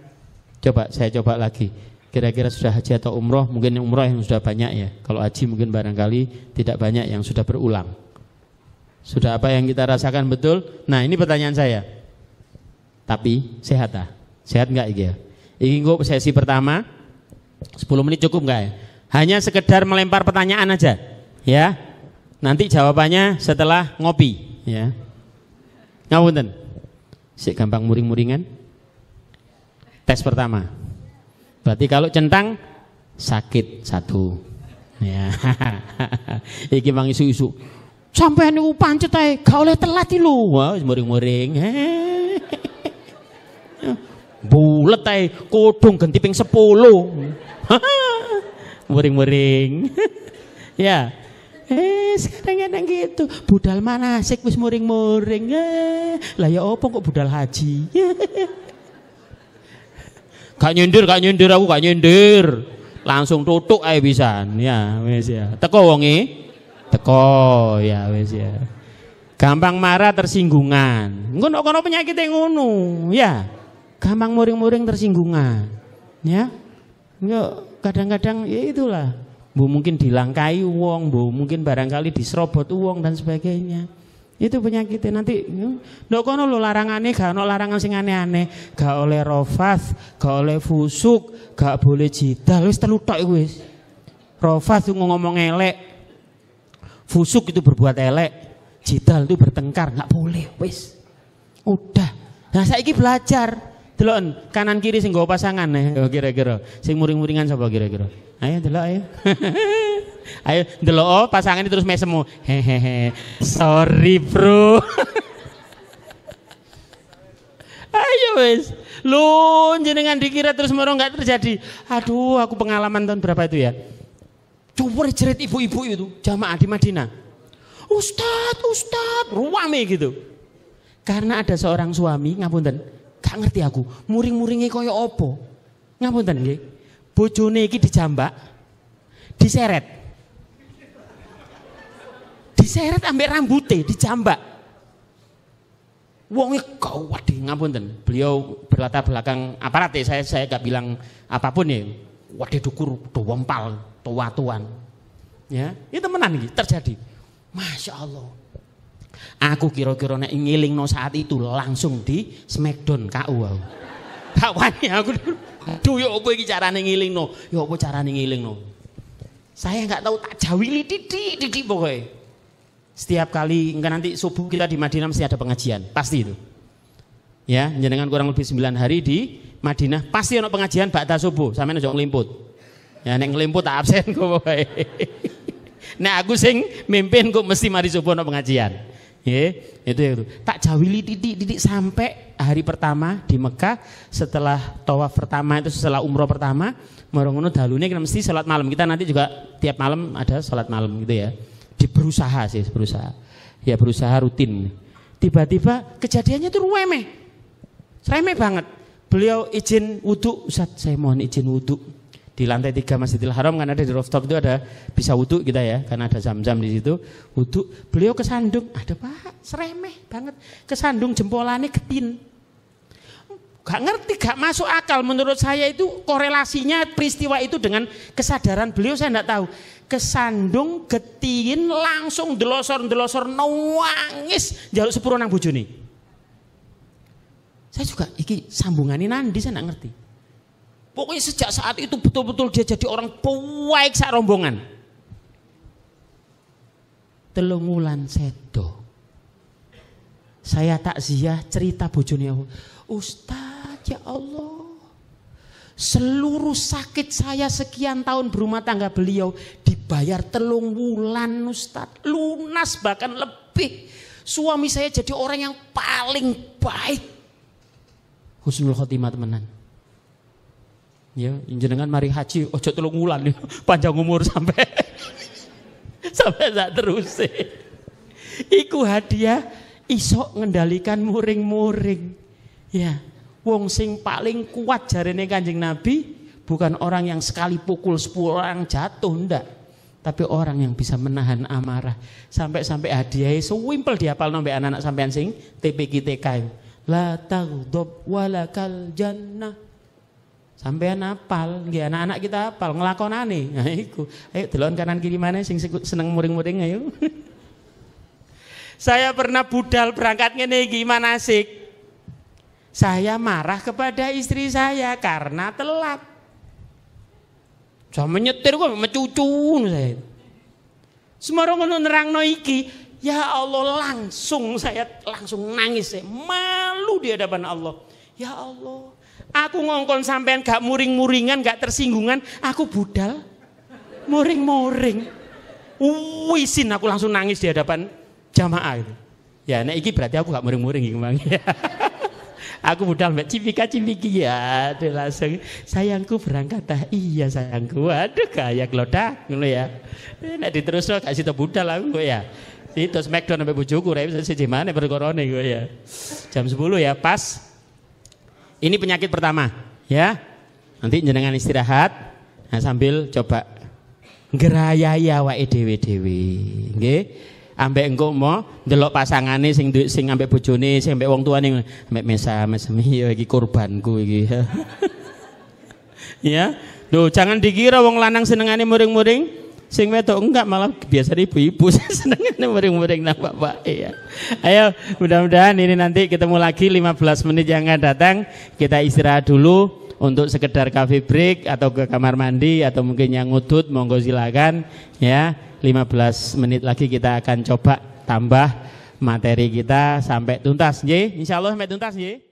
Coba saya coba lagi. Kira-kira sudah haji atau umroh? Mungkin umroh yang sudah banyak ya. Kalau haji mungkin barangkali tidak banyak yang sudah berulang. Sudah apa yang kita rasakan betul? Nah ini pertanyaan saya. Tapi sehat tak? Sehat enggak iki ya? Iki engko sesi pertama 10 menit cukup enggak ya? Hanya sekedar melempar pertanyaan aja. Ya. Nanti jawabannya setelah ngopi ya. Ngapunten. Sik gampang muring-muringan. Tes pertama. Berarti kalau centang sakit 1. Ya. Iki mang isu-isu. Sampeyan niku pancet ae, gak oleh telat iki lho. Wah, wis muring-muring. Bulet ae, kodong ganti ping 10. Muring-muring. Ya. Kadang-kadang gitu. Budal manasik wis muring-muring. Lah ya opo kok budal haji? Gak nyindir aku gak nyindir. Langsung tutuk ae pisan. Ya, wis ya. Teko wonge? Teko, ya wis ya. Gampang marah tersinggungan. Ngono-ngono penyakit ngono, ya. Gampang muring-muring tersinggungan. Ya. Yo kadang-kadang ya itulah. Bu mungkin dilangkai wong, bu mungkin barangkali diserobot wong dan sebagainya. Itu penyakitnya nanti. Ndok kono lho larangane gak ono larangan sing aneh-aneh. Gak oleh rofas, gak oleh fusuk, gak boleh jidal. Wis telu tok iku wis. Rofas itu ngomong elek. Fusuk itu berbuat elek. Jidal itu bertengkar, gak boleh wis. Udah. Nah saiki belajar. Delok kanan kiri sing nggo pasangan kira-kira. Sing muring-muringan sapa kira-kira? Ayo delok ayo. Ayo delok pasangan ini terus mesemu. Hehehe. Sorry bro. Ayo wes. Lu jenengan dikira terus moro enggak terjadi. Aduh, aku pengalaman tahun berapa itu ya? Coba jerit ibu-ibu itu jamaah di Madinah. Ustad, ruame gitu. Karena ada seorang suami, ngapunten, gak ngerti aku, muring-muringe kaya apa. Ngapunten nggih. Bojone iki dijambak, diseret. Diseret ambek rambute, dijambak. Wonge gawat ngapunten. Beliau berlatar belakang aparat ya, saya gak bilang apapun ya. Waduh dukur dompal, tua-tuan. Ya, itu temenan iki terjadi. Masya Allah. Aku kira-kira nek ngilingno saat itu langsung di smackdown KU aku. Gak wani aku. Duh yo apa iki carane ngilingno? Yo apa carane ngilingno? Saya enggak tahu tak jawili titik pokoknya. Setiap kali nanti subuh kita di Madinah mesti ada pengajian, pasti itu. Ya, jenengan kurang lebih 9 hari di Madinah, pasti ono pengajian ba'da subuh, sampeyan aja ngelimput. Ya nek ngelimput tak absen kok wae. Nek aku sing mimpin kok mesti mari subuh ono pengajian. Itu. Tak jawili titik sampai hari pertama di Mekah, setelah tawaf pertama itu, setelah umroh pertama, ngono dalune kan mesti salat malam. Kita nanti juga tiap malam ada salat malam gitu ya. Berusaha rutin. Tiba-tiba kejadiannya itu remeh banget. Beliau izin wudhu, Ustaz saya mohon izin wudhu di lantai 3 Masjidil Haram, kan ada di rooftop itu ada bisa wudhu kita ya, karena ada zam-zam di situ. Wudhu, beliau kesandung, ada Pak, seremeh banget, kesandung jempolannya ketin. Gak ngerti, gak masuk akal. Menurut saya itu korelasinya peristiwa itu dengan kesadaran beliau, saya enggak tahu. Kesandung ketin langsung delosor nangis jaluk sepuro nang bojone. Saya juga iki sambungannya nandi saya enggak ngerti. Pokoknya sejak saat itu betul-betul dia jadi orang baik sak rombongan. 3 wulan sedo. Saya takziah cerita bojone aku. Ustaz, ya Allah. Seluruh sakit saya sekian tahun berumah tangga beliau dibayar 3 wulan Ustaz. Lunas bahkan lebih. Suami saya jadi orang yang paling baik. Husnul khotimah temenan. Ya, jenengan mari haji ojo 3 wulan panjang umur sampai tak terus. Iku hadiah iso ngendalikan muring-muring. Ya, wong sing paling kuat jarene Kanjeng Nabi bukan orang yang sekali pukul 10 orang jatuh, ndak. Tapi orang yang bisa menahan amarah. Sampai hadiahnya sewimpel dihafal nombek anak-anak sampean sing TPQ TK. La taghdab walakal jannah. Sampean apal, nggih anak-anak kita apal nglakonane. Nah iku. Ayo delon kanan kiri mana sing seneng muring-muring ayo. Saya pernah budal berangkat ngene iki manasik. Saya marah kepada istri saya karena telat. Saya menyetir kok mecucu saya. Semaro ngono nerangno iki, ya Allah saya langsung nangis, saya malu di hadapan Allah. Ya Allah. Aku ngongkon sampean gak muring-muringan, gak tersinggungan, aku budal muring-muring. Wisin aku langsung nangis di hadapan jamaah itu. Ya, nek iki berarti aku gak muring-muring iki, Mang. Aku budal mbak cipika-cipiki ya, aduh langsung sayangku berangkat dah. Iya sayangku, aduh kayak glodak ngono ya. Nek diterusno gak sida budal aku ya. Itu smackdown sampai bojoku ra bisa siji maneh perkorone gue ya. Jam 10 ya pas. Ini penyakit pertama, ya. Nanti jenengan istirahat, nah sambil coba ngerayai awake dhewe-dhewe, nggih. Ambek engko mau ndelok pasangane sing ambek bojone, sing ambek wong tuane, ambek mesem ya iki kurbanku iki. Ya. Loh, jangan dikira wong lanang senengane muring-muring. Sing wedok enggak, malah biasa ibu-ibu senengane muring-muring nang bapak ya. Ayo, mudah-mudahan ini nanti ketemu lagi 15 menit yang akan datang. Kita istirahat dulu untuk sekedar coffee break atau ke kamar mandi atau mungkin yang ngudut monggo silakan ya. 15 menit lagi kita akan coba tambah materi kita sampai tuntas nggih. Insyaallah sampai tuntas nggih.